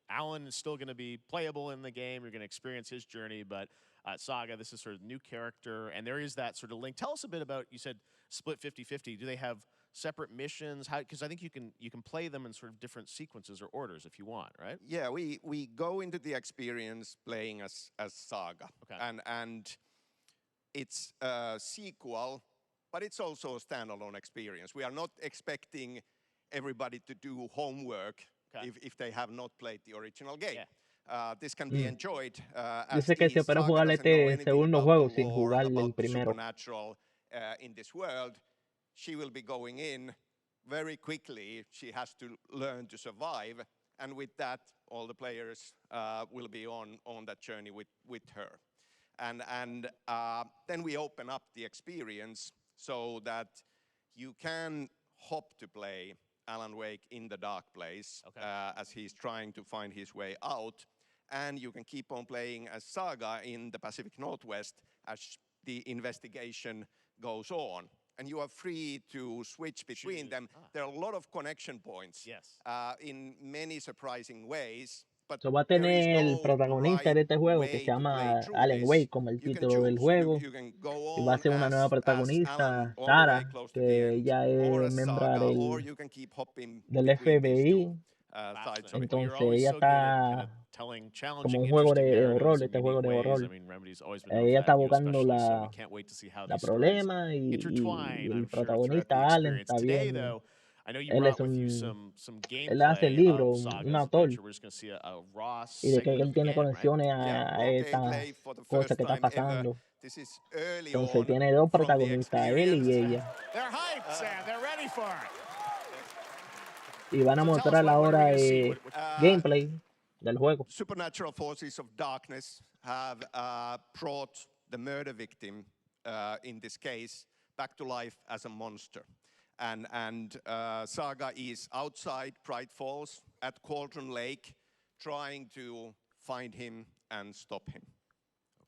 Alan is still going to be playable in the game. You're going to experience his journey, but Saga, this is sort of new character, and there is that sort of link. Tell us a bit about, you said split 50-50. Do they have separate missions? How, because I think you can play them in sort of different sequences or orders if you want, right? Yeah, we go into the experience playing as Saga. Okay. And it's a sequel, but it's also a standalone experience. We are not expecting everybody to do homework if they have not played the original game. This can be enjoyed as Dice que the si espero Saga jugar doesn't know este anything segundo about juego the sin lore, jugar el about the primero. supernatural in this world. She will be going in very quickly. She has to learn to survive, and with that, all the players will be on that journey with her. And then we open up the experience so that you can hop to play Alan Wake in the dark place as he's trying to find his way out. And you can keep on playing as Saga in the Pacific Northwest as the investigation goes on. And you are free to switch between them. There are a lot of connection points in many surprising ways. But So va a there is tener el no protagonista right de este juego que se way to play llama through Alan this. Wake, como el You can título del choose. juego. You can go Y va a on ser una nueva as Alan protagonista, all the way Sarah, close to the que end, ella or es as miembro Saga, or you can keep hopping between these two FBI. sides of it. Well, you're Entonces always ella so good at kind está of telling como challenging, un juego interesting de narratives horror, in este unique juego de ways. I horror. mean, Remedy's always been known for Ella está that, you buscando especially, so we can't wait to see how la these stories problema y intertwine, el I'm sure, throughout the protagonista, Allen, experience. está Today, bien. though, I know you Él es brought with you un... some Él hace el gameplay libro, of un Saga, as a autor. picture. We're just going to see a raw Y de que segment él of the tiene game, right? conexiones Yeah, a raw estas gameplay for the cosas first que está time ever. pasando. This is early Entonces on tiene dos from the protagonistas, él y experience. ella. They're hyped, Sam. They're ready for it. Y van a So tell us, mostrar what are we ahora going to see? gameplay del juego. Supernatural forces of darkness have brought the murder victim, in this case, back to life as a monster. And Saga is outside Bright Falls at Cauldron Lake, trying to find him and stop him.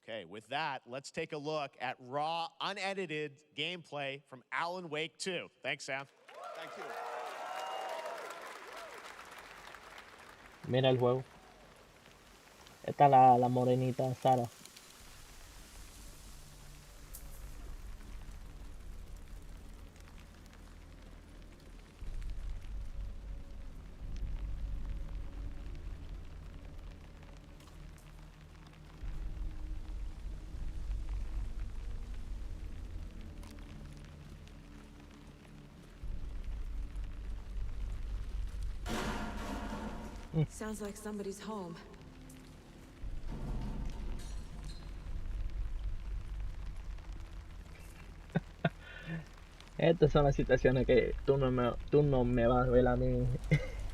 Okay, with that, let's take a look at raw, unedited gameplay from Alan Wake 2. Thanks, Sam. Thank you. Mira el juego. Esta es la morenita Sara. Sounds like somebody's home. Estas son las situaciones que tú no me vas a ver a mí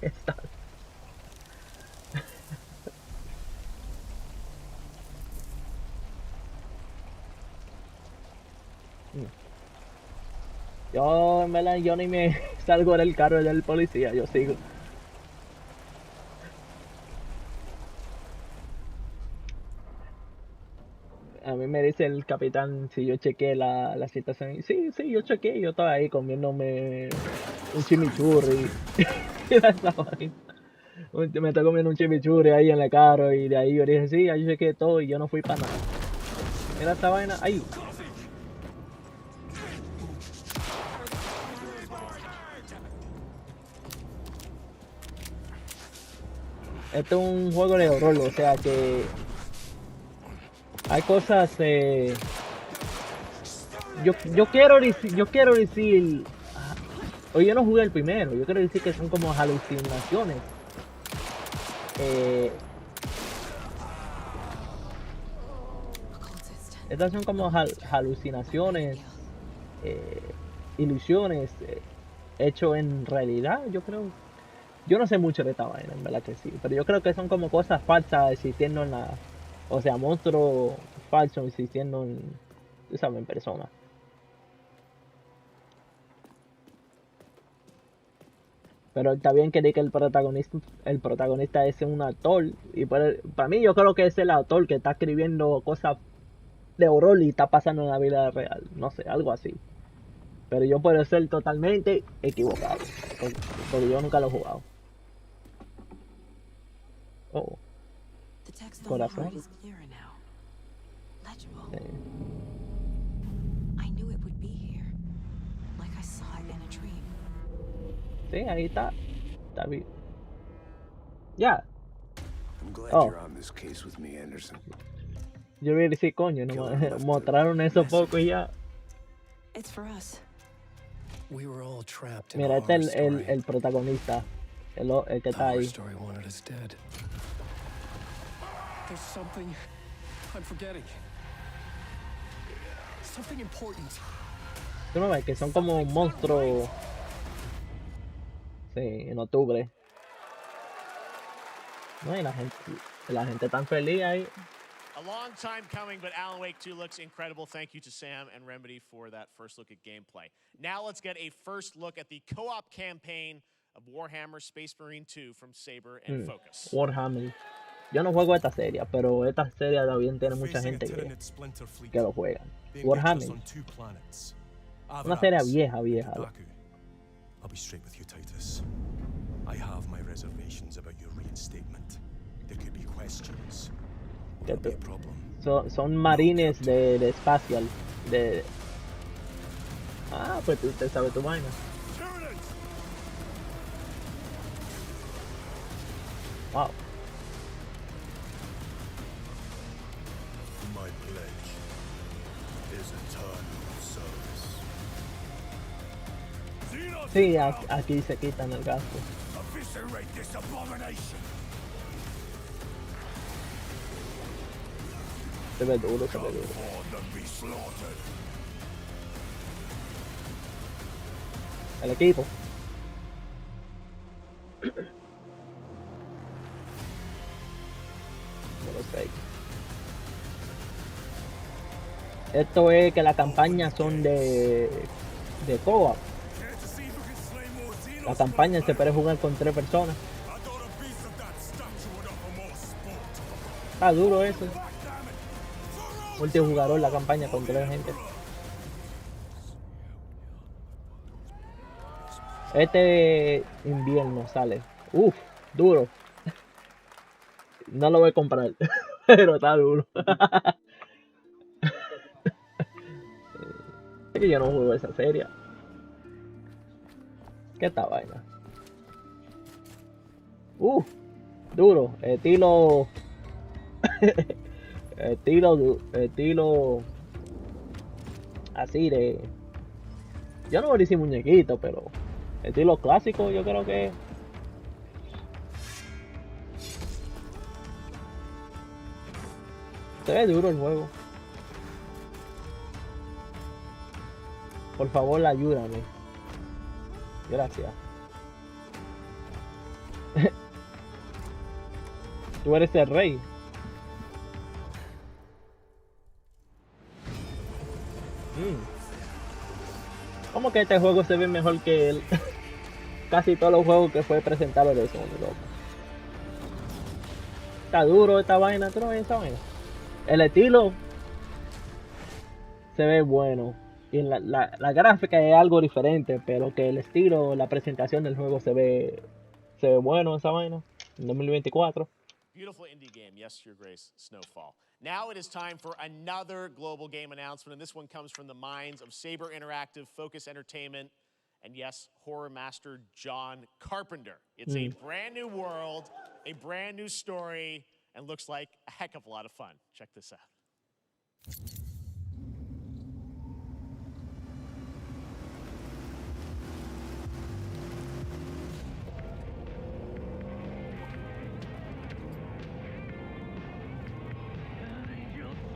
estar. Yo, en verdad, yo ni me salgo del carro del policía, yo sigo. A mí me dice el capitán si yo chequeé la situación. Y sí, yo chequeé, yo estaba ahí comiéndome un chimichurri. Mira esa vaina. Me estoy comiendo un chimichurri ahí en el carro y de ahí yo dije, sí, ahí chequeé todo y yo no fui para nada. Mira esta vaina, ahí. Esto es un juego de horror, o sea que hay cosas. Yo quiero decir. Oye, yo no jugué el primero. Yo quiero decir que son como alucinaciones. Estas son como alucinaciones, ilusiones, hecho en realidad, yo creo. Yo no sé mucho de esta vaina, en verdad que sí. Pero yo creo que son como cosas falsas existiendo en la. O sea, monstruos falsos existiendo en. Tú sabes, en persona. Pero está bien que diga que el protagonista es un actor. Y para mí yo creo que es el actor que está escribiendo cosas de horror y está pasando en la vida real. No sé, algo así. Pero yo puedo ser totalmente equivocado. Porque yo nunca lo he jugado. Oh. Corazón. Sí. Sí, ahí está. Está bien. Ya. Oh. Yo voy a decir, coño, no mostraron eso poco y ya. Mira, este es el protagonista. El que está ahí. There's something I'm forgetting. Something important. Tú no ves que son como monstruos. Sí, en octubre. No, y la gente tan feliz ahí. A long time coming, but Alan Wake 2 looks incredible. Thank you to Sam and Remedy for that first look at gameplay. Now let's get a first look at the co-op campaign of Warhammer Space Marine 2 from Saber and Focus. Warhammer. Yo no juego esta serie, pero esta serie también tiene mucha gente que lo juega. Warhammer. Una serie vieja. I'll be straight with you, Titus. I have my reservations about your reinstatement. There could be questions. Will there be a problem? Son marines de espacial. Pues usted sabe tu vaina. Wow. My pledge is eternal service. Sí, aquí se quitan el gasto. Eviscerate this abomination. Se ve duro. El equipo. Esto es que las campañas son de co-op. La campaña se puede jugar con 3 personas. Está duro eso. Multijugador la campaña con 3 gente. Este invierno sale. Uf, duro. No lo voy a comprar, pero está duro. Es que yo no juego esa serie. ¿Qué esta vaina? Duro. Estilo así de. Yo no voy a decir muñequito, pero estilo clásico, yo creo que. Se ve duro el juego. Por favor, ayúdame. Gracias. Tú eres el rey. ¿Cómo que este juego se ve mejor que casi todos los juegos que fue presentado de Sony, loco? Está duro esta vaina, ¿tú no ves esa vaina? El estilo se ve bueno. Y la gráfica es algo diferente, pero que el estilo, la presentación del juego se ve bueno esa vaina. En 2024. Beautiful indie game, yes, Your Grace, Snowfall. Now it is time for another global game announcement, and this one comes from the minds of Saber Interactive, Focus Entertainment, and yes, horror master John Carpenter. It's a brand new world, a brand new story, and looks like a heck of a lot of fun. Check this out.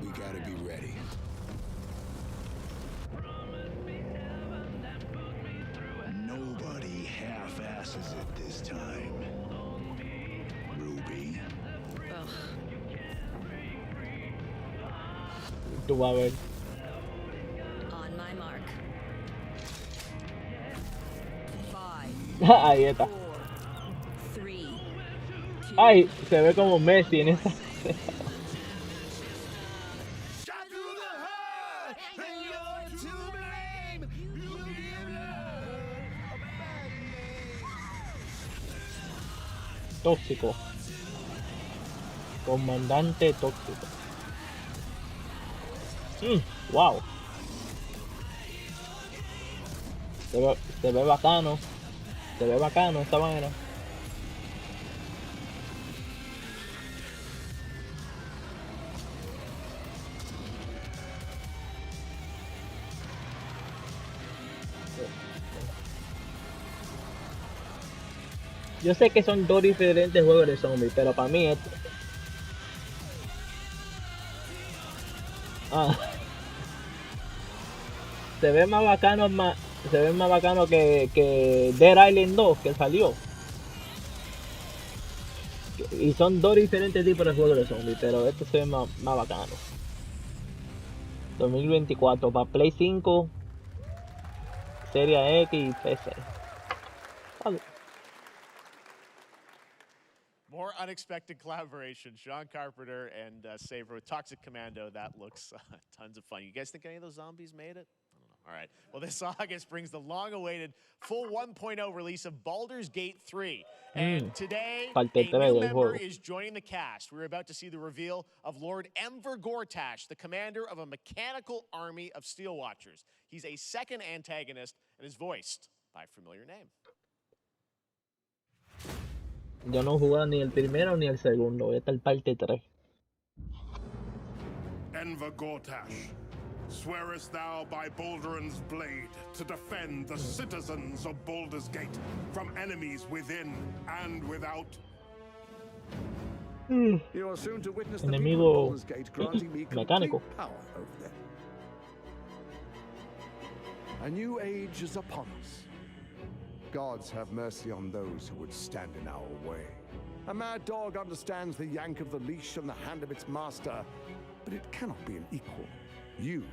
We gotta be ready. Nobody half-asses it this time. Ruby. Tú vas a ver. On my mark. 5. Ahí está. 3. Ay, se ve como Messi en esa. Tóxico. Comandante tóxico. Wow. Se ve bacano. Se ve bacano esta vaina. Yo sé que son dos diferentes juegos de zombies, pero para mí esto... Se ve más bacano, que Dead Island 2 que salió. Y son dos diferentes tipos de juegos de zombies, pero este se ve más bacano. 2024 para Play 5, Serie X y PC. More unexpected collaboration. Sean Carpenter and Saber with Toxic Commando. That looks tons of fun. You guys think any of those zombies made it? I don't know. All right. Well, this August brings the long-awaited full 1.0 release of Baldur's Gate 3. And today, a new member is joining the cast. We're about to see the reveal of Lord Enver Gortash, the commander of a mechanical army of Steel Watchers. He's a second antagonist and is voiced by a familiar name. Yo no jugué ni el primero ni el segundo. Esta es el parte 3. Enver Gortash, swearest thou by Balduran's blade to defend the citizens of Baldur's Gate from enemies within and without? You are soon to witness the enemigo Baldur's Gate granting me mecánico. complete power over them. A new age is upon us. Gods have mercy on those who would stand in our way. A mad dog understands the yank of the leash on the hand of its master, but it cannot be an equal. You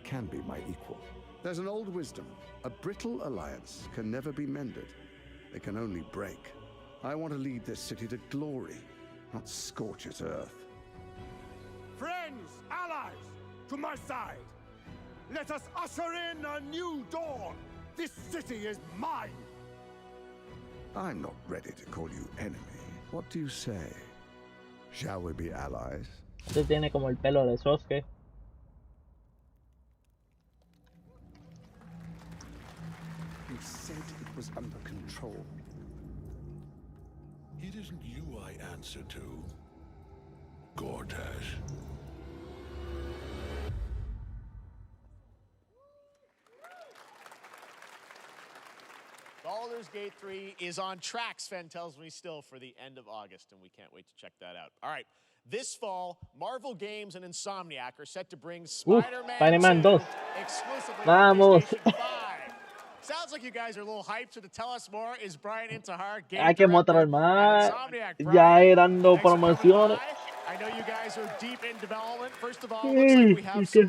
can be my equal. There's an old wisdom. A brittle alliance can never be mended. It can only break. I want to lead this city to glory, not scorch its earth. Friends, allies, to my side. Let us usher in a new dawn. This city is mine. I'm not ready to call you enemy. What do you say? Shall we be allies? Este tiene como el pelo de Sasuke. You said it was under control. It isn't you I answer to, Gortash. Baldur's Gate 3 is on track, Sven tells me still, for the end of August, and we can't wait to check that out. All right, this fall, Marvel Games and Insomniac are set to bring Spider-Man 2 exclusively Vamos. to PlayStation 5. Sounds like you guys are a little hyped, so to tell us more is Brian Intihar, game Hay que director mostrar at más. Insomniac. Ya Brian, eran dos thanks for coming promociones. by. I know you guys are deep in development. First of all, it looks like we have some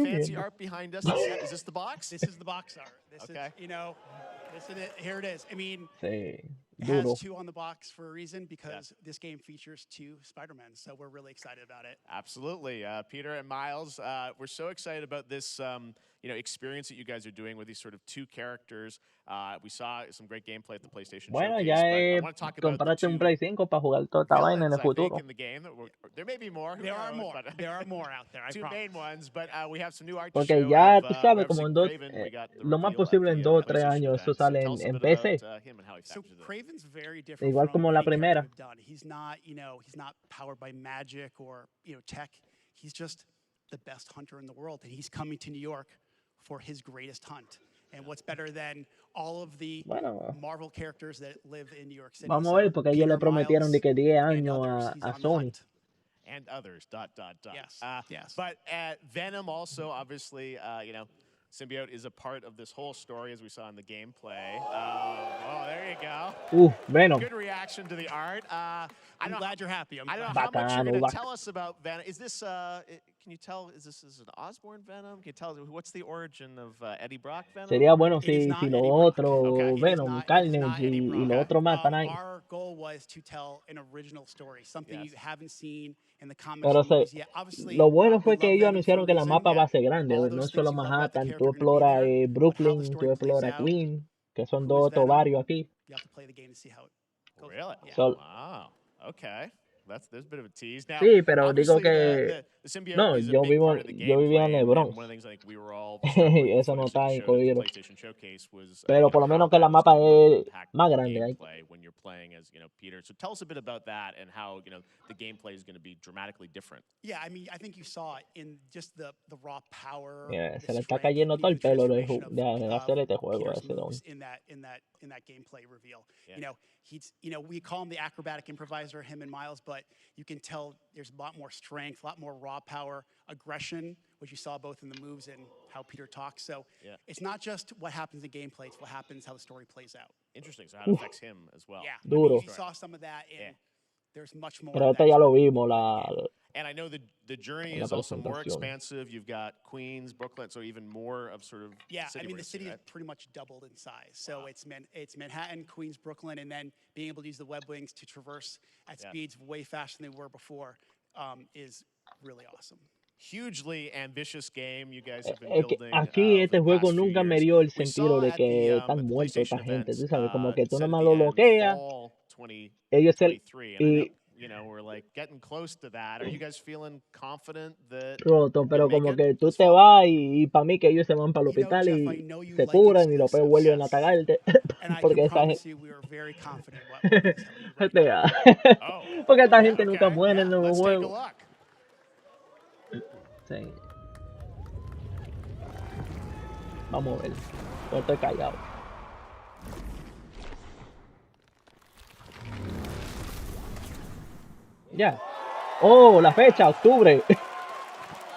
fancy art behind us. Is this the box? This is the box art. This Okay. is, you know, this is it. Here it is. I mean, Sí, it has duro. 2 on the box for a reason because this game features 2 Spider-Men. So we're really excited about it. Absolutely. Peter and Miles, we're so excited about this experience that you guys are doing with these sort of 2 characters. We saw some great gameplay at the PlayStation Bueno, Showcase, ya but I es want to talk about the comprarte un 2 Play 5 para jugar toda esta vaina en villains, el I think, futuro. in the game. There may be more. Who There are knows, more. but- There are more out there. I 2 promise. main ones, but we have some new art to Porque show ya, of, tú sabes, obviously como en Craven. We got the lo más reveal posible at en the, 2 o 3 PlayStation años, event. eso So sale tell us a en bit PC. about, him and how he So factors in. Craven's very different Igual from como la any character primera. we've done. He's not, he's not powered by magic or, tech. He's just the best hunter in the world, and he's coming to New York for his greatest hunt. And what's better than all of the Bueno, Marvel characters that live in New York City? vamos a ver, porque ellos le Peter, prometieron de Miles, que 10 and años others, he's a on the Sony. hunt. And others, ... Yes, yes. But Venom also, obviously, Symbiote is a part of this whole story, as we saw in the gameplay. Oh, there you go. Venom. Good reaction to the art. I'm glad you're happy. I don't know how much you're Bacano, going to tell us about Venom. Is this, can you tell, is this an Osborn Venom? Can you tell us, what's the origin of Eddie Brock Venom? Sería bueno It is si, not si los Eddie Brock. otros, Okay. It is Venom, not- it is Carnage not Eddie y Brock. los otros más están ahí. Our goal was to tell an original story, something Yes. you haven't seen in the comics Pero or movies yet. lo bueno we fue que love ellos Venom anunciaron for que a la reason, mapa va a that ser grande, all no those es solo things you love about the Manhattan, tú character are gonna be exploras there, but how the Brooklyn, story tú plays exploras out, Queens, que son who dos is Venom, varios aquí. you have to play the game to see how it goes. Really? Yeah. So- Wow. Okay. There's a bit of a tease. Now, Sí, pero digo obviously, que the symbiote no, is a yo big vivo, part of the yo vivía en gameplay, el and Bronx. one of the things I think we were all struck with the Eso no footage that está you showed at the incluido. PlayStation Showcase was, Pero por lo how menos que that la was mapa gonna really es impact más the grande. gameplay when you're playing as, Peter. So tell us a bit about that and how, the gameplay is going to be dramatically different. Yeah, I mean, I think you saw it in just the raw power. Mira, the se le está strength, cayendo the todo el pelo de, transformation de hacer este juego a Peter's ese don. moves in that gameplay reveal. Yeah. He's we call him the acrobatic improviser, him and Miles, but you can tell there's a lot more strength, a lot more raw power, aggression, which you saw both in the moves and how Peter talks. So Yeah. it's not just what happens in gameplay; it's what happens how the story plays out. Interesting. So how it affects him as well. Yeah, Duro. you saw some of that, and there's much more. Pero of esto that ya to lo it. vimos, And I know the journey La is also more presentación. expansive. You've got Queens, Brooklyn, so even more of sort of Yeah, city I mean, the racing, city right? is pretty much doubled in size. So it's Manhattan, Queens, Brooklyn, and then being able to use the web wings to traverse at Yeah. speeds way faster than they were before is really awesome. Hugely ambitious game you guys have been Es que building. aquí over este the juego past few nunca me years. dio el We sentido saw de at que the, están at the muertos esta PlayStation gente, event, tú sabes, como que tú said at nomás the lo end, bloqueas, fall 2023, ellos se, and I y know, we're like getting close to that. Are you guys feeling confident that roto, pero you'll como make it que tú this te fall? vas y para mí que ellos se van para el hospital Jeff, I y know you se like curan y después exclusives. vuelven a Yes. atacarte, And I porque can esa promise gente, you we are very confident what we're going to tell you right este, now. Oh, porque esta yeah, gente nunca okay. muere Yeah, en los let's take a juegos. look. Sí. Vamos a ver, yo estoy callado. Ya. Oh, la fecha, octubre.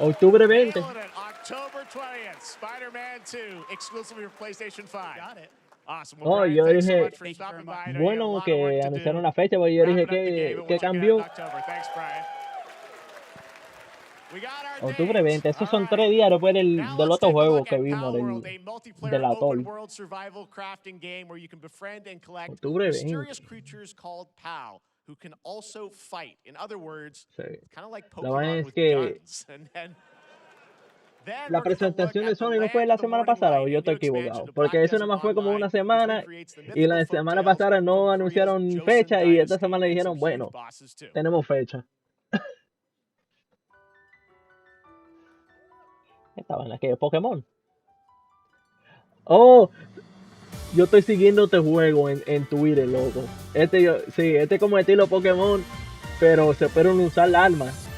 Octubre 20. Nailing it. October 20th, Spider-Man 2, exclusively for PlayStation 5. Got it. Awesome. Well, Oh, Brian, yo thanks so dije, much for Thank you very stopping much. by. I know you got a bueno lot of que work to anunciaron do. la fecha, porque yo dije Wrapping up the game, but que we'll check it out in cambió. October. Thanks, Brian. We got our Octubre dates. 20, esos All son right. 3 días después Now del let's otro take a juego look que at vimos Palworld, a del multiplayer atol. open world survival crafting game where you can befriend and collect Octubre 20. mysterious creatures called PAL who can also fight. In other words, Sí. it's kind of like La vaina Pokemon es with que guns. And then la we're gonna look presentación de at the Sony no fue Land la of the semana Morning pasada, o Light, yo a estoy new expansion equivocado, to porque Black eso nada Desert más fue como Online, una which semana recreates the y mythical la semana folktales pasada no from Korea's anunciaron Joseon fecha y esta Dynasty semana and dijeron, some huge bueno, bosses too. tenemos fecha. Esta vaina que es Pokémon. Oh, yo estoy siguiendo este juego en Twitter, loco. Sí, este es como estilo Pokémon, pero se pueden usar las armas.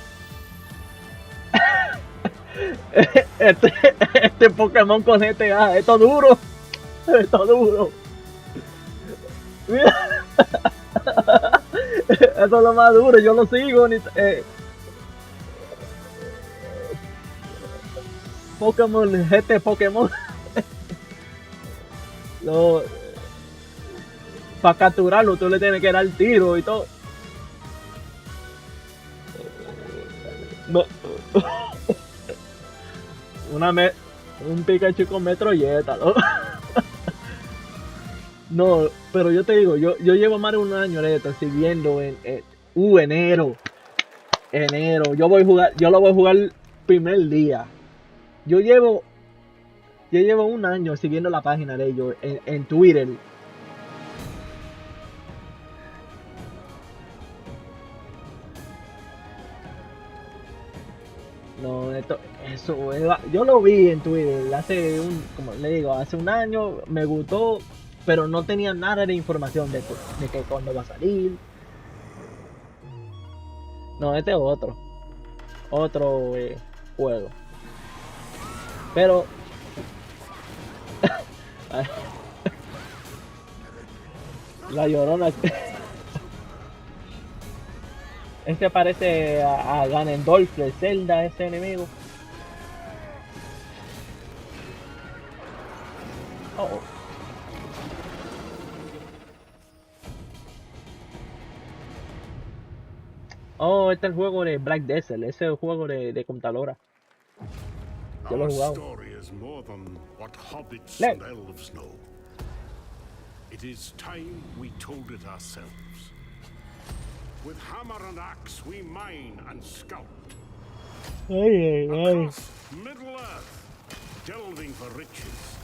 Este Pokémon con GTA, esto duro. Esto duro. Mira. Esto es lo más duro, yo lo sigo. Pokémon, este Pokémon. Para capturarlo tú le tienes que dar tiro y todo. Un Pikachu con metralleta, ¿no? No, pero yo te digo, yo llevo más de un año de esto siguiendo enero. Enero. Yo lo voy a jugar primer día. Yo llevo un año siguiendo la página de ellos en Twitter. No, yo lo vi en Twitter como le digo, hace un año, me gustó, pero no tenía nada de información de que cuándo va a salir. No, este es otro juego. Pero la Llorona este parece a Ganondorf de Zelda, ese enemigo. Oh. Oh, este es el juego de Black Desert, ese es el juego de computadora. Yo lo he Our jugado. story is more than what hobbits Le- and elves know. It is time we told it ourselves. With hammer and axe we mine and scout. Ay, ay, ay. Across Middle-earth, delving for riches.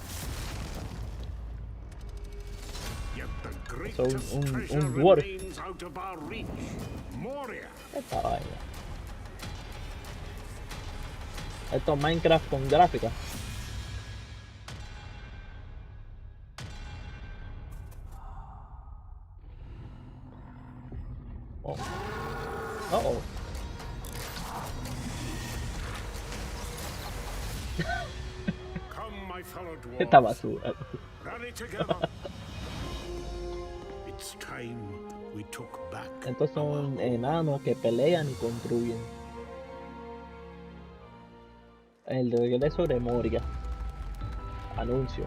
Yet the greatest treasure dwarf. remains out of our reach. Moria. Esta vaina. Esto es Minecraft con gráfica. Oh. Oh. Come, my fellow Esta dwarves. basura. Rally together. It's time we took back. Estos son enanos que pelean y construyen. El regreso de Moria. Anuncio.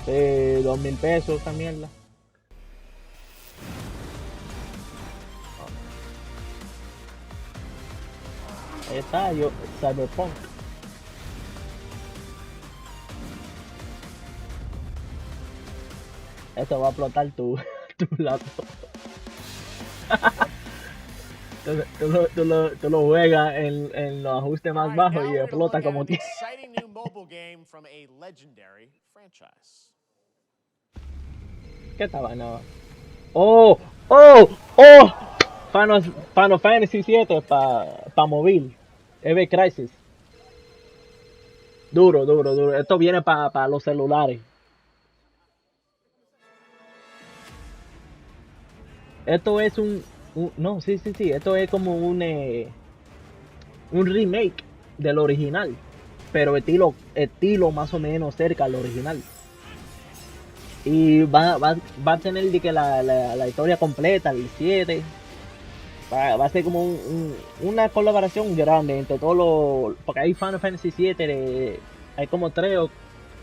Sí, 2,000 pesos esa mierda. Ahí está, Cyberpunk. Esto va a explotar tu laptop. Tú lo juegas en los ajustes más bajos y explota como que. Exciting new mobile game from a legendary franchise. ¿Qué estaba? No. ¡Oh! ¡Oh! ¡Oh! Final Fantasy 7 para móvil. EV Crisis. Duro, duro, duro. Esto viene para los celulares. Esto es no, sí. Esto es como un remake del original. Pero estilo más o menos cerca al original. Y va a tener de que la historia completa, el 7. Va a ser como una colaboración grande entre todos los. Porque hay Final Fantasy 7, hay como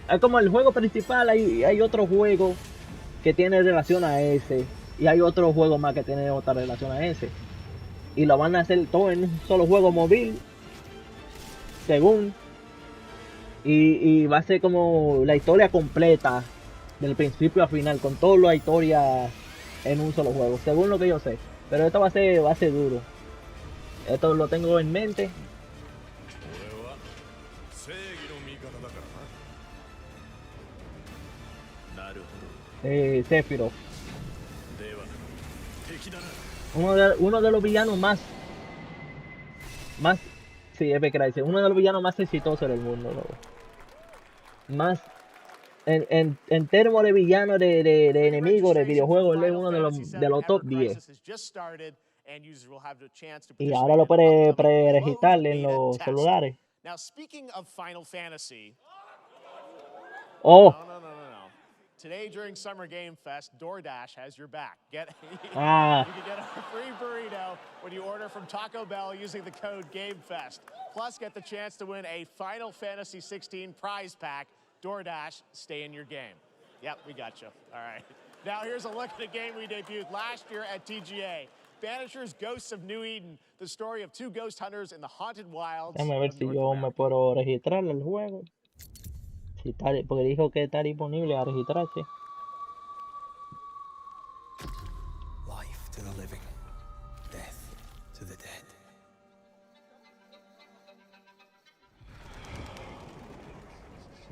hay como el juego principal, hay otro juego que tiene relación a ese. Y hay otro juego más que tiene otra relación a ese. Y lo van a hacer todo en un solo juego móvil. Según. Y va a ser como la historia completa. Del principio a final. Con toda la historia en un solo juego. Según lo que yo sé. Pero esto va a ser duro. Esto lo tengo en mente. Sephiroth. Uno de los villanos más. Sí, Epic Crisis. Uno de los villanos más exitosos del mundo. Más. En términos de villanos, de enemigos, de videojuegos, él es uno de los top 10. Y ahora lo puede pre-registrar en los celulares. Now, speaking of Final Fantasy. Oh. No. Today during Summer Game Fest, DoorDash has your back. You can get a free burrito when you order from Taco Bell using the code GameFest. Plus, get the chance to win a Final Fantasy 16 prize pack. DoorDash, stay in your game. Yep, we got you. All right. Now here's a look at a game we debuted last year at TGA. Banishers, Ghosts of New Eden, the story of two ghost hunters in the haunted wilds Déjame ver of si North yo me America. puedo registrar al juego. Si está, porque dijo que está disponible a registrarse. Life to the living, death to the dead.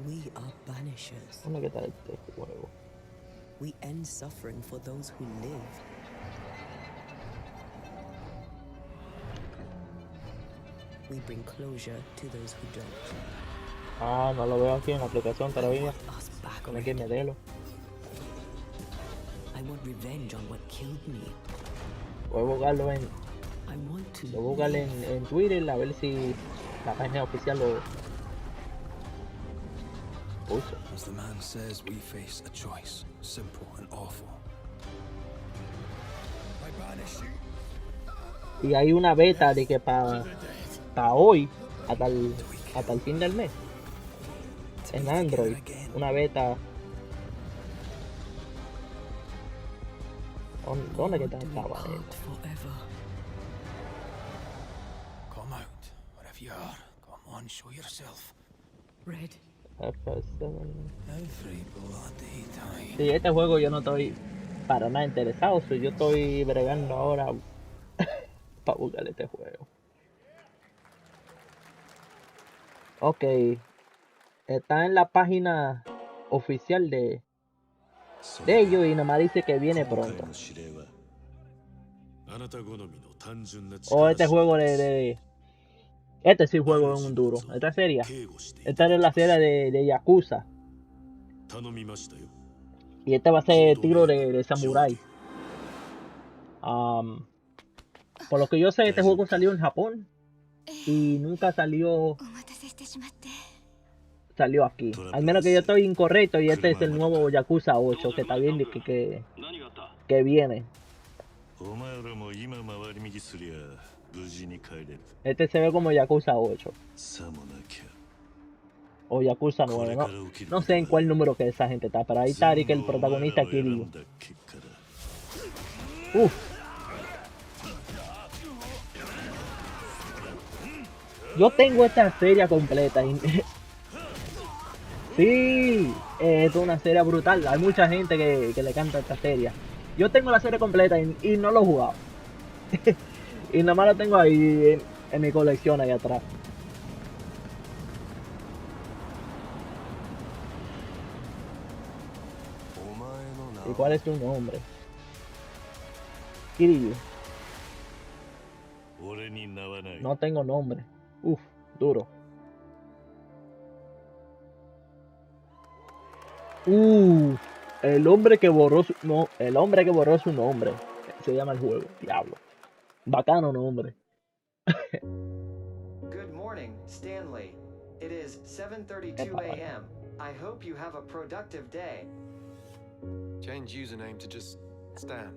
We are banishers. ¿Dónde que está este juego? We end suffering for those who live. We bring closure to those who don't. Ah, no lo veo aquí en la aplicación todavía. Con que meterlo. I want revenge on what killed me. Voy a buscarlo I want to lo buscarlo en Twitter a ver si la página oficial lo puso. As the man says, we face a choice, simple and awful. I banish you. Y hay una beta de que para hoy, hasta el fin del mes, en Android, una beta. ¿Dónde que está esta beta? Come out, wherever you are. Come on, show yourself. Red. Every bloody time. Sí, este juego yo no estoy para nada interesado, yo estoy bregando ahora para buscar este juego. Ok, está en la página oficial de ellos y nada más dice que viene pronto. O este juego este sí juego en un duro. Esta es la serie de Yakuza. Y este va a ser tiro de samurái. Por lo que yo sé, este juego salió en Japón y nunca salió aquí. Al menos que yo estoy incorrecto y este es el nuevo Yakuza 8 que está bien que viene. Este se ve como Yakuza 8 o Yakuza 9, no sé en cuál número que esa gente está, pero ahí está que el protagonista Kiryu. Yo tengo esta serie completa. Sí, es una serie brutal. Hay mucha gente que le canta esta serie. Yo tengo la serie completa y no lo he jugado. Y nada más lo tengo ahí en mi colección ahí atrás. ¿Y cuál es tu nombre? Kiryu. No tengo nombre. Duro. El hombre que borró su nombre. Se llama el juego. Diablo. Bacano nombre. Good morning, Stanley. It is 7:32 a.m. I hope you have a productive day. Change username to just Stan.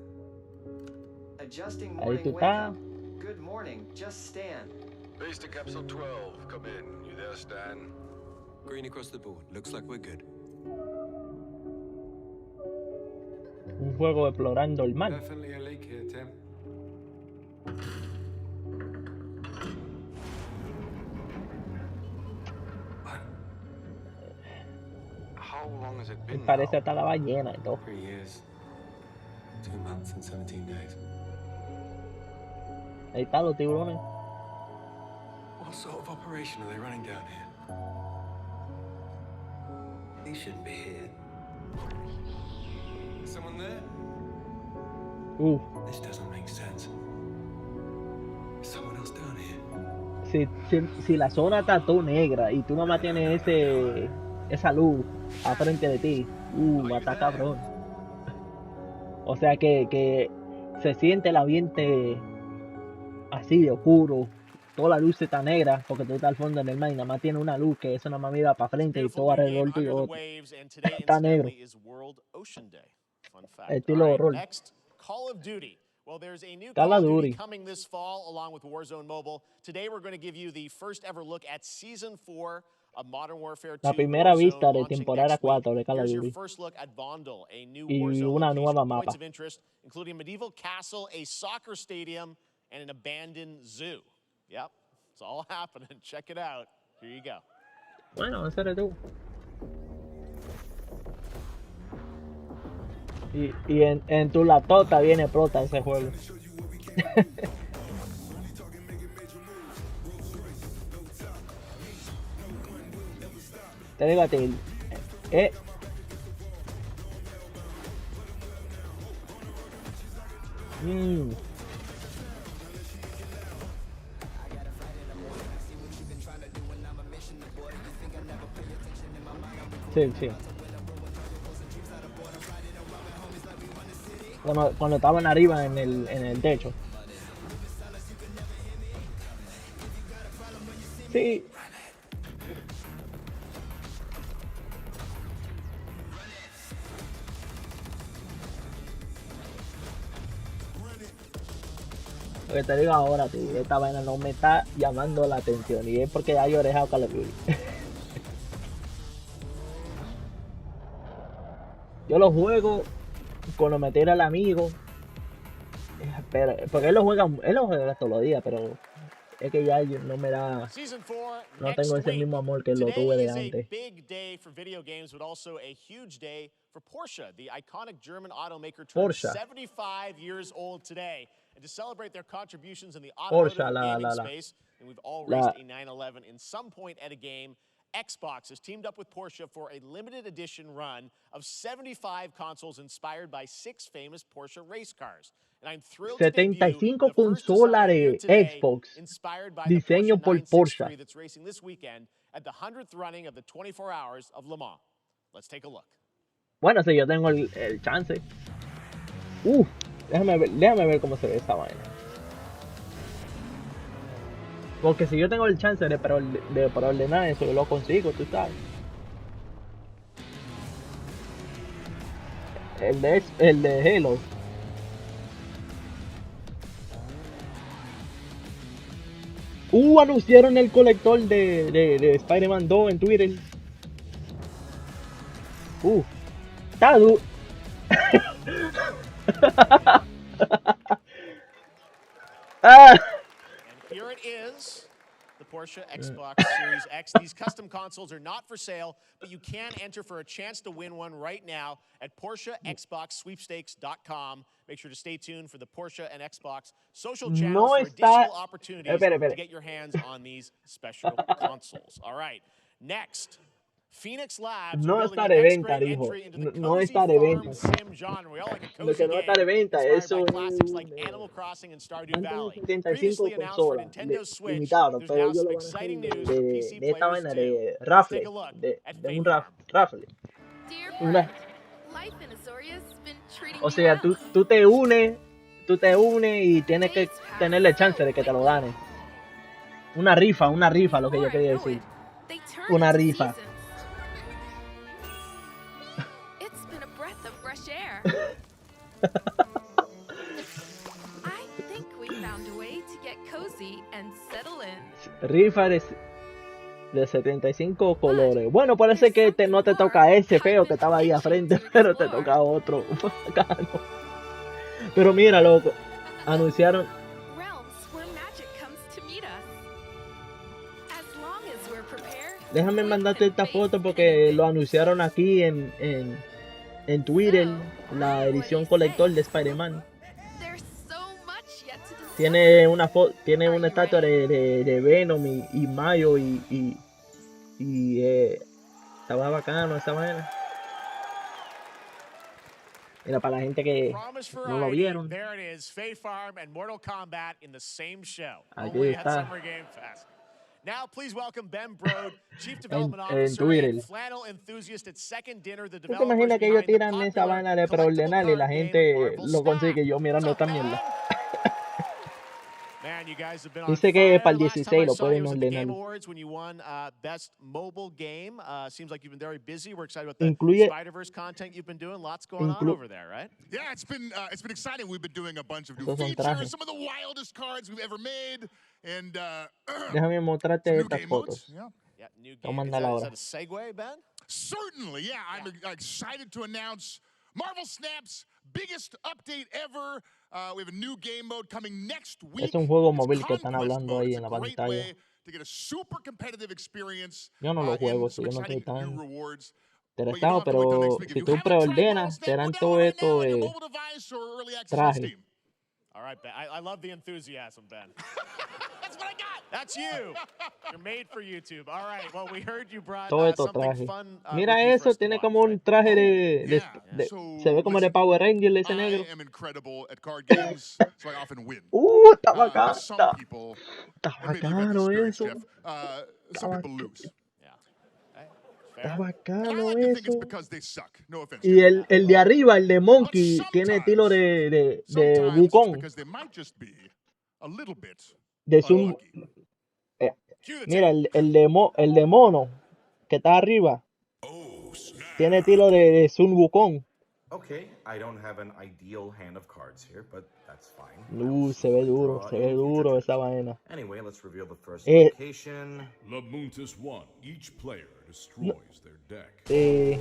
Adjusting morning wake up. Good morning, just Stan. Base to Capsule 12, come in. You there, Stan? Green across the board. Looks like we're good. Un juego explorando el mar. Definitely a leak here, Tim. How long has it been? Parece hasta la ballena y todo. 3 years. 2 months and 17 days. Ahí están los tiburones. What sort of operation are they running down here? He shouldn't be here. Someone there? This doesn't make sense. There's someone else down here. Si la zona está todo negra y tú nomás tienes esa luz a frente de ti, está cabrón. O sea que se siente el ambiente así de oscuro. Toda la luz está negra porque tú estás al fondo en el mar y nada más tiene una luz que eso nada más mira para frente y todo alrededor tuyo está negro. Estilo horror. Call of Duty. Well, there's a new Call of Duty coming this fall along with Warzone Mobile. Today we're going to give you the first ever look at Season 4 of Modern Warfare La 2 primera Warzone vista de launching temporada next week. 4 de Call of Here's your Duty. first look at Vondel, a new Y Warzone una location nueva with points mapa. of interest, including a medieval castle, a soccer stadium, and an abandoned zoo. Yep, it's all happening. Check it out. Here you go. Bueno, ese eres tú. Y en tu latota viene prota ese juego. Te digo a ti. Sí, sí. Cuando estaban arriba en el techo. Sí. Lo que te digo ahora, tío, esta vaina no me está llamando la atención y es porque hay oreja Call of Duty. Yo lo juego cuando me tira el amigo, pero, porque él lo juega todos los días, pero es que ya no me da, no tengo ese mismo amor que lo tuve de antes. Today is a big day for video games, but also a huge day for Porsche. The iconic German automaker turns 75 years old today. And to celebrate their contributions in the automotive and gaming space, and we've all raced a 911 in some point at a game, Xbox has teamed up with Porsche for a limited edition run of 75 consoles inspired by 6 famous Porsche race cars. And I'm thrilled to debut 75 the first consolas design here de today, Xbox, inspired by the diseño Porsche por 963 Porsche. that's racing this weekend at the 100th running of the 24 Hours of Le Mans. Let's take a look. Bueno, si yo tengo el chance. Déjame ver cómo se ve esa vaina. Porque si yo tengo el chance de preordenar eso, yo lo consigo, tú sabes. El de Halo. Anunciaron el colector de Spider-Man 2 en Twitter. Está duro. And here it is, the Porsche Xbox Series X. These custom consoles are not for sale, but you can enter for a chance to win one right now at PorscheXboxSweepstakes.com. Make sure to stay tuned for the Porsche and Xbox social channels for additional opportunities to get your hands on these special consoles. All right, next. Phoenix Labs No are building está the de next venta, great dijo. entry into the No cozy está de farm venta. sim genre. We all like a Lo cozy que no game está de venta, inspired eso by es classics like Animal Crossing and Stardew Valley. 75 Previously announced for consolas Nintendo Switch, limitadas, there's pero now ellos some lo van a hacer exciting news for PC de esta players vaina too. de Let's take rafle, a look de at un Faith Farm. rafle. Dear Una, friend, life in Azoria's been treating o you sea, well. tú te unes y tienes que tenerle chance de que te lo ganes. Una rifa, lo que yo quería decir. They turn Una into rifa. seasons. It's been a breath of fresh air. I think we found a way to get cozy and settle in. Rifa de 75 colores. Bueno, parece que no te toca ese feo que estaba ahí a frente, pero te toca otro bacano. Pero mira, loco, anunciaron. Realms where magic comes to meet us. As long as we're prepared. Déjame mandarte esta foto porque lo anunciaron aquí en Twitter, la edición colector de Spider-Man. There's so much yet to discover. Tiene una estatua de Venom y Mayo y estaba bacano esa vaina. Mira, para la gente que no lo vieron. There it is, Faith Farm and Mortal Kombat in the same show. Aquí Only at está. Summer Game Fest. Now, please welcome Ben Brode, Chief En Development Officer Twitter. and Flannel Enthusiast at Second Dinner, the ¿Tú te developers imaginas que ellos behind the tiran esa popular vaina de preordenar y la gente lo consigue? Yo mirando esta mierda. Man, you guys have been on Dice que fire. para el Last time 16 I lo saw you pueden was at the Game ordenar. Awards when you won Best Mobile Game. Seems like you've been very busy. We're excited about the Incluye- Spider-Verse content you've been doing. Lots going on over there, right? Yeah, it's been exciting. We've been doing a bunch of new Esos son features, trajes. some of the wildest cards we've ever made, and Déjame mostrarte new estas game fotos. modes. Yeah. Yeah, new Vamos a game. mandarla Is ahora. that a segue, Ben? Certainly, yeah. I'm excited to announce Marvel Snap's biggest update ever. We have a new game mode coming next week. Es un juego It's móvil que están Conquest hablando mode. ahí It's en a la great pantalla. way to get a super competitive experience Yo no lo juego, and so some yo no estoy exciting new tan rewards. But you don't interesado, have to wait till next pero week. If si you tú haven't tried Marvel preordenas, Snap, te go dan download todo it esto now on your de mobile device or early access on traje. Steam. All right, Ben. I love the enthusiasm, Ben. That's what I got. That's you. You're made for YouTube. All right. Well, we heard you brought Todo esto something traje. fun. Mira with you for eso, us to tiene watch, como un right? traje So, se ve como de listen, Power Ranger ese negro. I am incredible at card games, so I often win. Está bacano. But some people, Está and maybe you've read this bacano experience, eso. Jeff, some people lose. Está And I bacano like to think it's eso. because they suck. No offense, Y Jeff. el de arriba, el de Monkey, tiene estilo de Sometimes it's Wukong. because they might just be a little bit De Sun. unlucky. Mira, el de mono, que está arriba, tiene estilo de Sun Wukong. Okay, I don't have an ideal hand of cards here, but that's fine. Se ve duro esa vaina. Anyway, let's reveal the first location. Labuntus 1. Each player destroys their deck. Okay,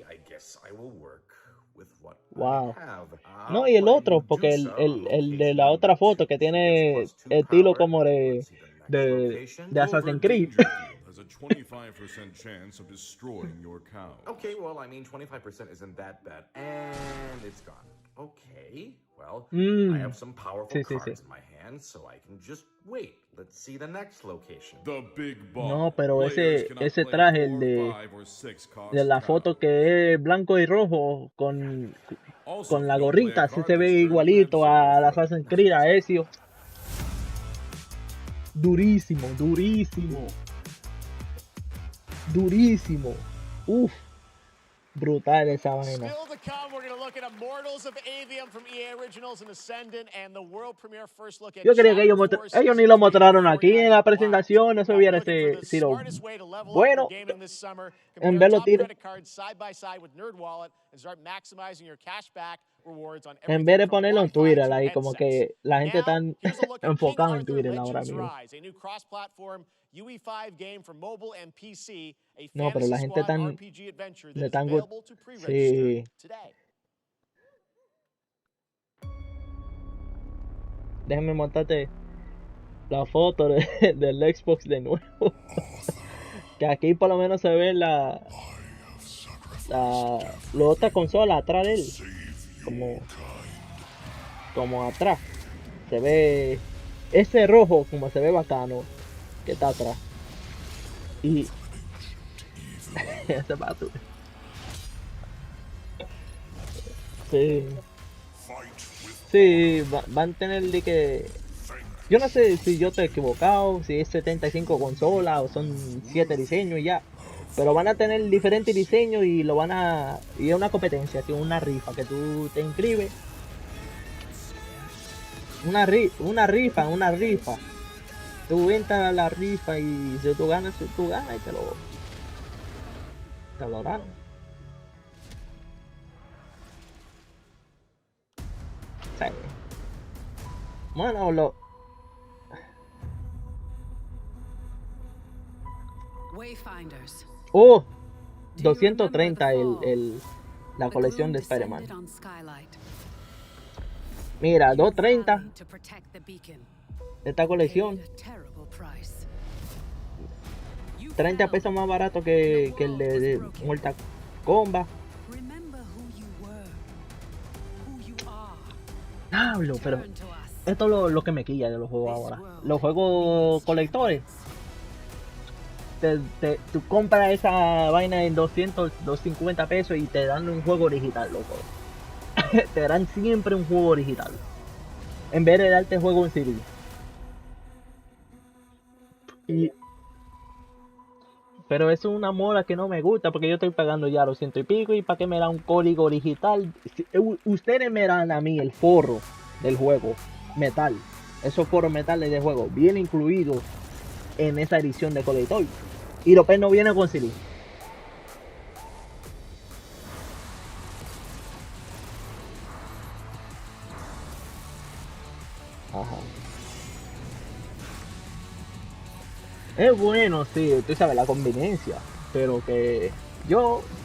I guess I will work with what Wow. I have. No, y el otro, porque el de la otra foto que tiene estilo como de Assassin's Creed. Has a 25% chance of destroying your cow. Okay, well, I mean, 25% isn't that bad. And it's gone. Okay, well, I have some powerful cards in my hand, so I can just wait. Let's see the next location. The big boss. No, pero ese traje, el de la foto que es blanco y rojo con la gorrita, así se ve igualito a Assassin's Creed, a Ezio. Durísimo. Uf, brutal esa vaina. Still to come, we're going to look at Immortals of Avium from EA Originals and Ascendant and the world premiere first look at Yo creía que ellos ni lo mostraron aquí en la presentación, eso hubiera sido bueno en verlo tirar. En vez de ponerlo en Twitter ahí, como que la gente está enfocada en Twitter ahora mismo. No, pero la gente tan sí. Déjame mostrarte la foto del Xbox de nuevo. Que aquí por lo menos se ve la otra consola atrás de él. Como atrás. Se ve ese rojo como se ve bacano que está atrás. Y ese pato. Sí, van a tener de que... Yo no sé si yo estoy equivocado, si es 75 consolas o son 7 diseños y ya. Pero van a tener diferentes diseños y lo van a... Y es una competencia, que una rifa, que tú te inscribes. Una rifa. Tú entras a la rifa y si tú ganas y te lo dan. Sí. Bueno, Wayfinders. 230 la colección de Spider-Man. Mira, 230 esta colección. 30 pesos más barato que el de Mortal Kombat. Pero esto es lo que me quilla de los juegos ahora. Los juegos colectores. Tú compras esa vaina en 200, 250 pesos y te dan un juego digital, loco. Te dan siempre un juego digital. En vez de darte juego en CD. Pero eso es una moda que no me gusta porque yo estoy pagando ya los 100 y pico y para qué me da un código digital. Ustedes me dan a mí el forro del juego metal. Esos forros metales de juego vienen incluidos en esa edición de colector. Y después no viene con CD. Ajá. Es bueno, sí, tú sabes, la conveniencia, pero que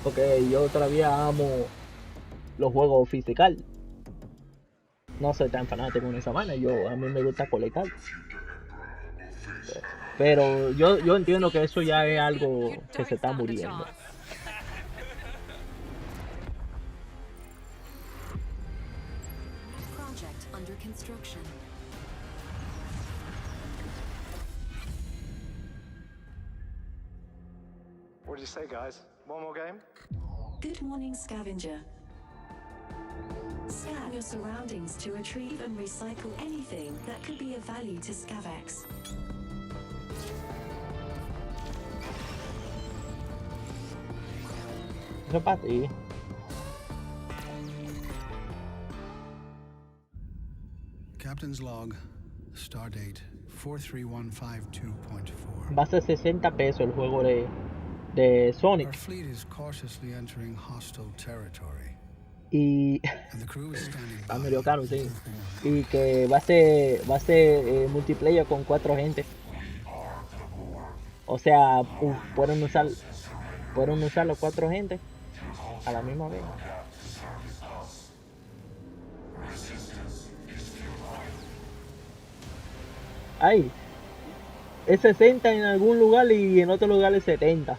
porque yo todavía amo los juegos físicos. No soy tan fanático en esa manera, a mí me gusta colectar. Pero yo entiendo que eso ya es algo que se está muriendo. Project under construction. What do you say, guys? One more game? Good morning, scavenger. Scan your surroundings to retrieve and recycle anything that could be of value to Scavex. Eso es para ti. Captain's log, stardate 43152.4. Va a ser 60 pesos el juego de Sonic. Our fleet is cautiously entering hostile territory. Y And the crew is standing está by. medio caro, sí. Y que va a ser multiplayer con 4 gente. O sea, pueden usar los 4 gente a la misma vez. Ay, es 60 en algún lugar y en otro lugar es 70.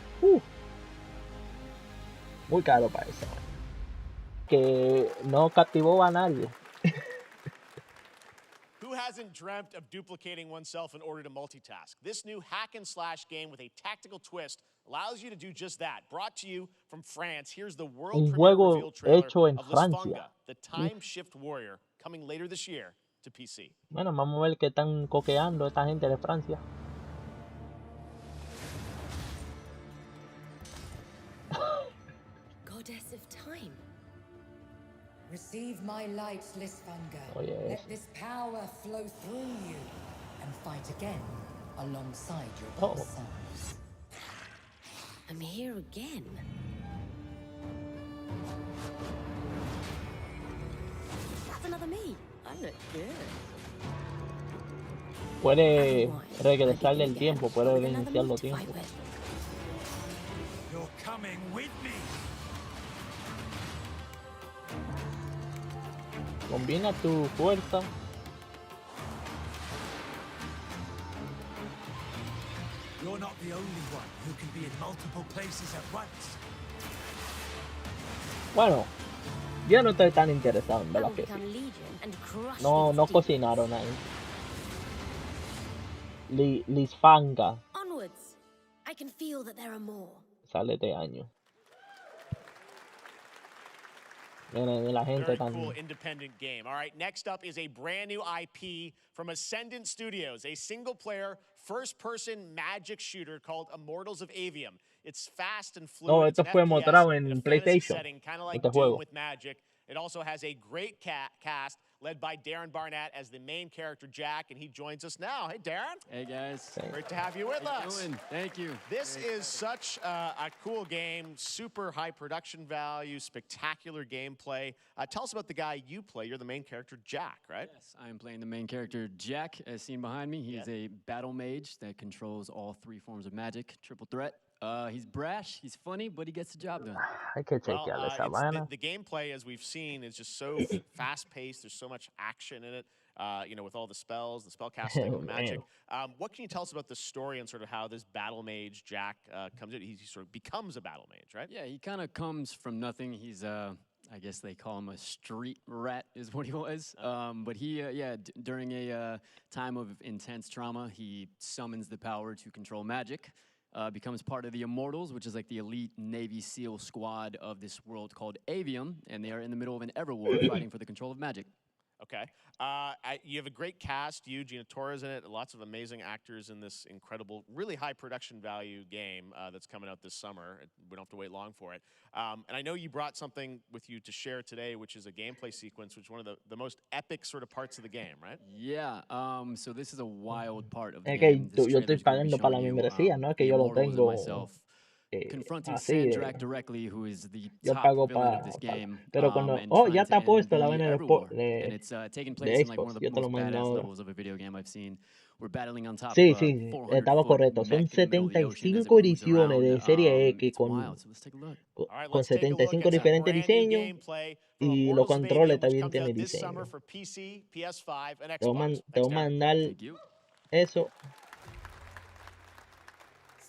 Muy caro para eso. Que no captivó a nadie. Who hasn't dreamt of duplicating oneself in order to multitask? This new hack and slash game with a tactical twist allows you to do just that. Brought to you from France, here's the world premiere reveal trailer of Lisfanga, the time shift warrior, coming later this year to PC. Bueno, vamos a ver qué están coqueando esta gente de Francia. Goddess of time. Receive my light, Lisfanga. Oh, yes. Let this power flow through you and fight again alongside your past selves. I'm here again. That's another me. I look good. Puede regresarle el tiempo, puede reiniciarlo tiempo. You're coming with me. Combina tu fuerza. You're not the only one who can be in multiple places at once. Bueno, yo no estoy tan interesado en verdad que no cocinaron ahí. Lisfanga. Onwards. I can feel that there are more. Sale este año. La gente Very tan... cool independent game. All right, next up is a brand new IP from Ascendant Studios, a single-player, first-person magic shooter called Immortals of Avium. It's fast and fluid. No, esto fue mostrado en PlayStation. Kind of like este Doom juego. with magic. It also has a great cast led by Darren Barnett as the main character, Jack, and he joins us now. Hey, Darren. Hey, guys. Great to have you with us. Doing? Thank you. This is such a cool game, super high production value, spectacular gameplay. Tell us about the guy you play. You're the main character, Jack, right? Yes, I am playing the main character, Jack, as seen behind me. He's a battle mage that controls all 3 forms of magic, triple threat. He's brash, he's funny, but he gets the job done. Hay que chequearle esa vaina. The gameplay, as we've seen, is just so fast-paced. There's so much action in it, with all the spells, the spellcasting, the magic. What can you tell us about the story and sort of how this battle mage, Jack, comes in? He sort of becomes a battle mage, right? Yeah, he kind of comes from nothing. He's, I guess they call him a street rat is what he was. But he, during a time of intense trauma, he summons the power to control magic. Becomes part of the Immortals, which is like the elite Navy SEAL squad of this world called Avium, and they are in the middle of an Everwar fighting for the control of magic. Okay. You have a great cast. You, Gina Torres in it. Lots of amazing actors in this incredible, really high production value game that's coming out this summer. We don't have to wait long for it. And I know you brought something with you to share today, which is a gameplay sequence, which is one of the most epic sort of parts of the game, right? Yeah. So this is a wild part of the Es game. que yo estoy pagando para la membresía, no es que yo lo tengo confronting así Sandrak directly, who is the yo top pago villain of para this game, pero cuando and oh ya trying to está end puesto la the vaina Ever War. And de it's taking place in like one Xbox, of the yo te lo most mando badass ahora. levels of a video game I've seen. We're battling on top Sí, of a sí, 400-foot estaba correcto. Son mech in the middle of the ocean as it 75 moves ediciones around. de Serie X It's wild, so let's take a look. All right, con let's take a look 75 at some diferentes brand new diseños gameplay from y los controles Immortals of Aveum, which también comes tienen out this summer diseño. for PC, PS5, and Te voy Xbox. te voy a mandar eso.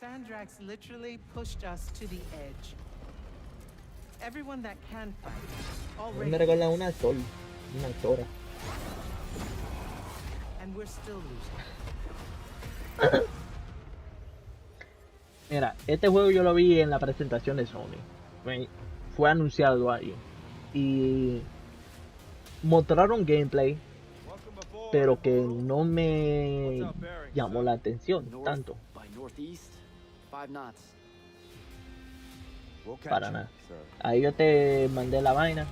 Sandrax literally pushed us to the edge. Everyone that can fight already Me recuerda a una actora. and we're still losing. Mira, este juego yo lo vi en la presentación de Sony. Fue anunciado ahí. Y mostraron gameplay, pero que no me llamó la atención tanto. Para nada. Ahí yo te mandé la vaina.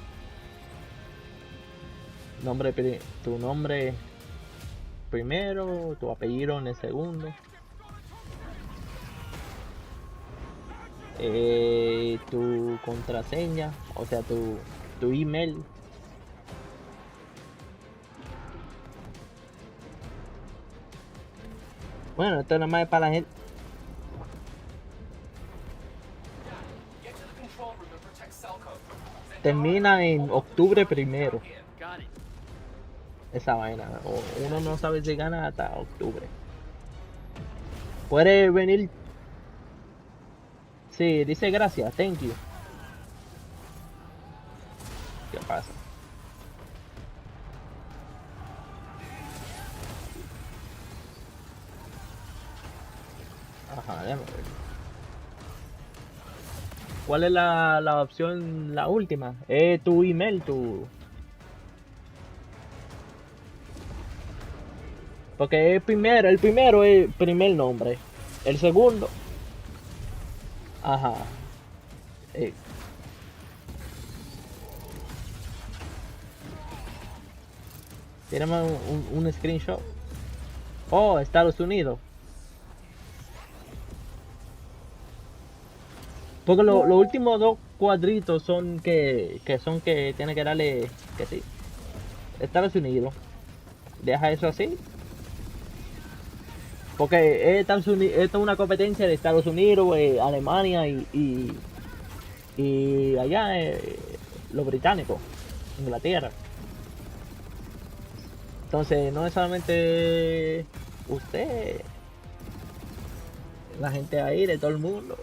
Tu nombre primero, tu apellido en el segundo. Tu contraseña, o sea, tu email. Bueno, esto nada más es para la gente. Termina en octubre 1. Esa vaina. Uno no sabe si gana hasta octubre. Puede venir. Sí, dice gracias, thank you. ¿Qué pasa? Ajá, déjame ver. ¿Cuál es la opción, la última? Tu email, Porque el primero es primer nombre. El segundo. Ajá. Tírame un screenshot. Oh, Estados Unidos. Porque los últimos dos cuadritos son que tiene que darle que sí. Estados Unidos. Deja eso así. Porque esto es una competencia de Estados Unidos, Alemania y allá los británicos, Inglaterra. Entonces no es solamente usted, la gente ahí de todo el mundo.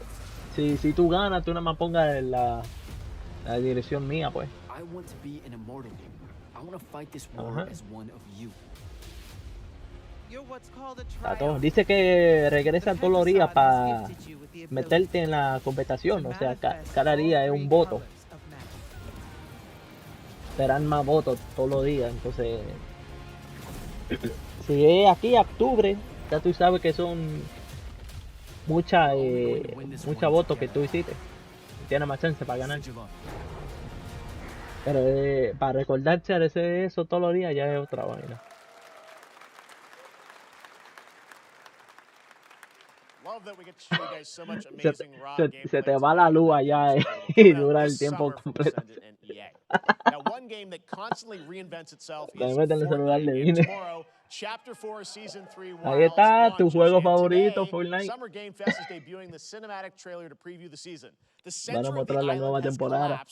Si tú ganas, tú nada más pongas la dirección mía, pues. I want to be an immortal. I want to fight this war as one of you. Dice que regresa todos los días para meterte en la competición, o sea, cada día es un voto. Serán más votos todos los días, entonces si es aquí octubre, ya tú sabes que son muchas votos que tú hiciste, tienes más chance para ganar. Pero para recordarse de hacer eso todos los días ya es otra vaina. Se te va la luz allá y dura el tiempo completo. Ahí está tu juego favorito, Fortnite. Van a mostrar la nueva temporada.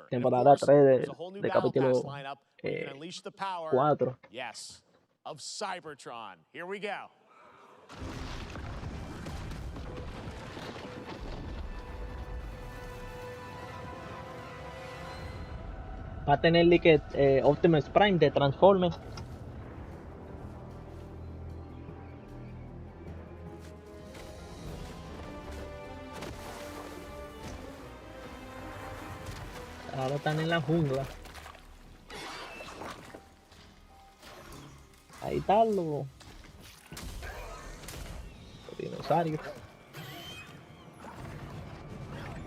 Temporada 3 de capítulo 4. Of Cybertron. Here we go. Va a tener Optimus Prime de Transformers. Ahora están en la jungla. Ahí están los dinosaurios.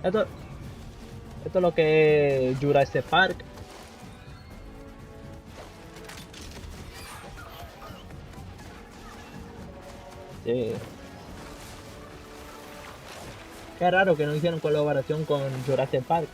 Esto es lo que es Jurassic Park. Qué raro que no hicieron colaboración con Jurassic Park.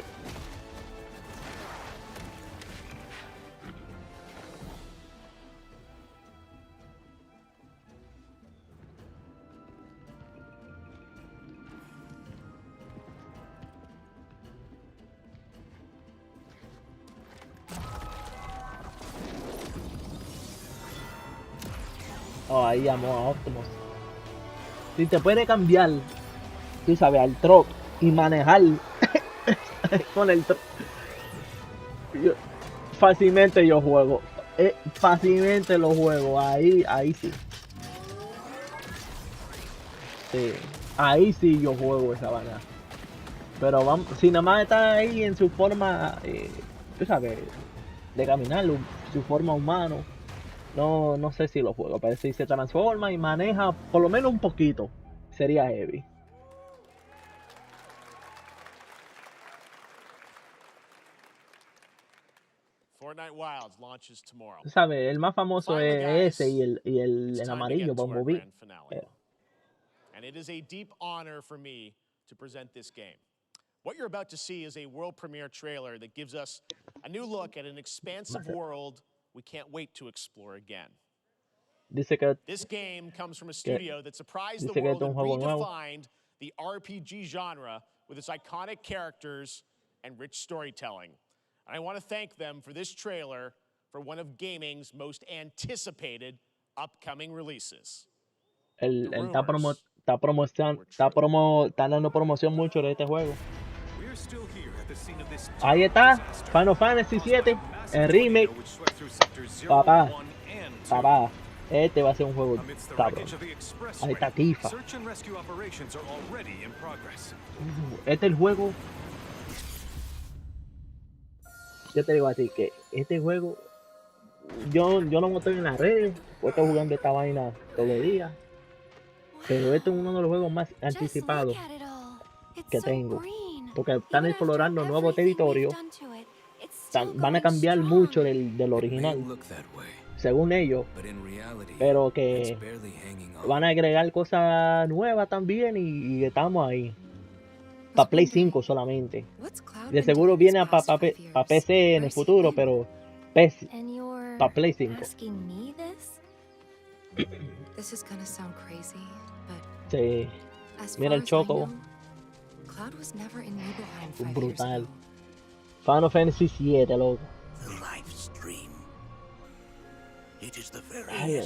Oh, ahí llamó a Optimus. Si te puede cambiar, tú sabes, al truck y manejar con el truck, fácilmente yo juego. Fácilmente lo juego. Ahí sí. Sí. Ahí sí yo juego esa vaina. Pero vamos, si nada más está ahí en su forma, tú sabes, de caminar, su forma humano. No sé si lo juego, pero si se transforma y maneja por lo menos un poquito, sería heavy. Fortnite Wilds launches tomorrow. Tú sabes, el más famoso Finally, es guys, ese y el it's en time to amarillo, get to our Bumblebee. grand finale. And it is a deep honor for me to present this game. What you're about to see is a world premiere trailer that gives us a new look at an expansive world we can't wait to explore again. This game comes from a studio that surprised the world and redefined the RPG genre with its iconic characters and rich storytelling. And I want to thank them for this trailer for one of gaming's most anticipated upcoming releases. Está dando promoción mucho de este juego. Ahí está, Final Fantasy VII, el remake. Papá, este va a ser un juego cabrón. Ahí está Tifa. Este es el juego. Yo te digo así que este juego, yo no estoy en las redes, yo estoy jugando esta vaina todos los días. Pero este es uno de los juegos más anticipados que tengo. Porque están explorando nuevos territorios. Van a cambiar mucho del original, según ellos. Pero que van a agregar cosas nuevas también y estamos ahí. Para Play 5 solamente. De seguro viene para PC en el futuro, pero para Play 5. Sí. Mira el Choco. Brutal. Final Fantasy 7, loco. Ay,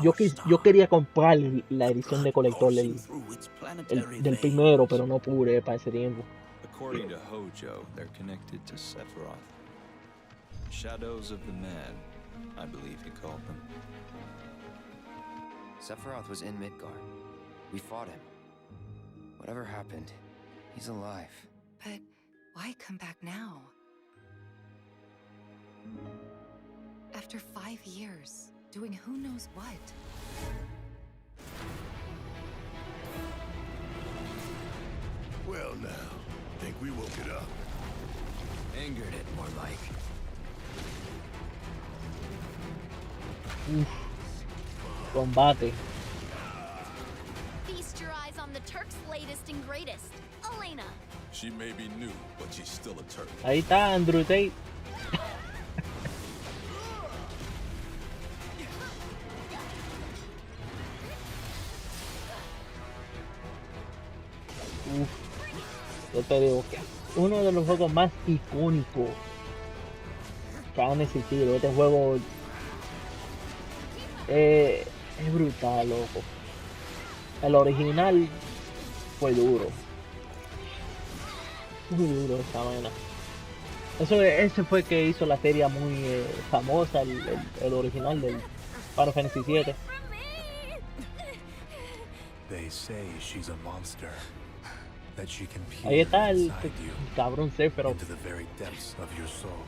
yo quería comprar la edición de colector del primero, pero no pude para ese tiempo. According to Hojo, they're connected to Sephiroth. Shadows of the Mad, I believe he called them. Sephiroth was in Midgard. We fought him. Whatever happened, he's alive. But why come back now? After 5 years, doing who knows what. Well now, think we woke it up. Angered it, more like. Combate. Feast your eyes on the Turk's latest and greatest, Elena. She may be new, but she's still a Turk. Ahí está Andrew Tate. Yo te digo que uno de los juegos más icónicos que han existido. Este juego es brutal, loco. El original fue duro. Muy duro esta vaina. Ese fue que hizo la serie muy famosa, el original del Final Fantasy VII. They say she's a monster. That she can Ahí está el you cabrón Sephiroth. into the very depths of your soul.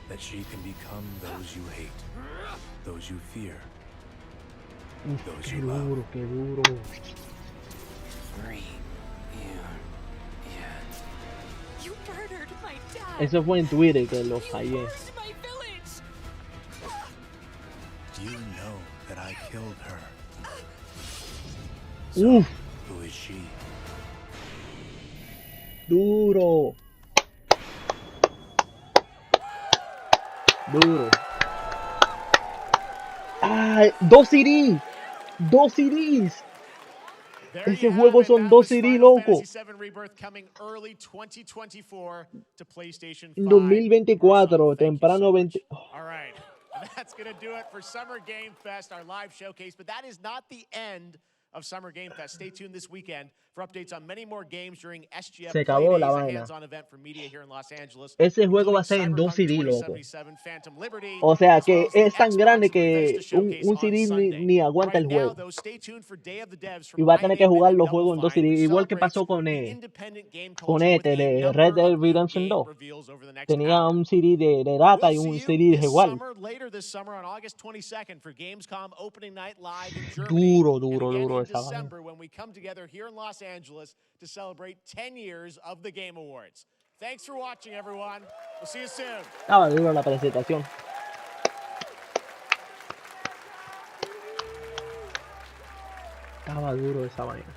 That she can become those you hate, those you fear, those Qué you duro, love. qué duro. You murdered my dad. Eso fue en Twitter que lo fallé. My village. You know that I killed her. Uf. Who is she? Duro. Duro. ¡Ay! ¡2 CD! ¡2 CDs! Ese juego son 2 CD, loco. En 2024, temprano 20. All right. That's going to do it for Summer Game Fest, our live showcase. But that is not the end of Summer Game Fest. Stay tuned this weekend for updates on many more games during SGF Se Play acabó Days, la a vaina. hands-on event for media here in Los Angeles. Ese juego va a ser en 2 CD, loco. 2077, Phantom Liberty, O sea as well que as the es tan grande Xbox and Bethesda que showcase un on CD Sunday. ni aguanta el Right now, juego. though, stay tuned for Day of the Devs Y from va a tener que 9-8 jugar and los Double juegos en 2 Fine, CD. which Igual que celebrates pasó con the independent game con culture with a de number Red Dead of new Redemption game 2. reveals over the next Tenía hour. un CD de data y We'll un see you CD de this igual. summer, later this summer on August 22nd for Gamescom opening night live in Germany. Duro, And duro, again duro in esa vaina. December when we come together here in Los Angeles to celebrate 10 years of the Game Awards. Thanks for watching, everyone. We'll see you soon. Estaba duro la presentación. Estaba duro esa vaina.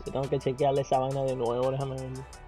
Yo tengo que chequearle esa vaina de nuevo, déjame ver.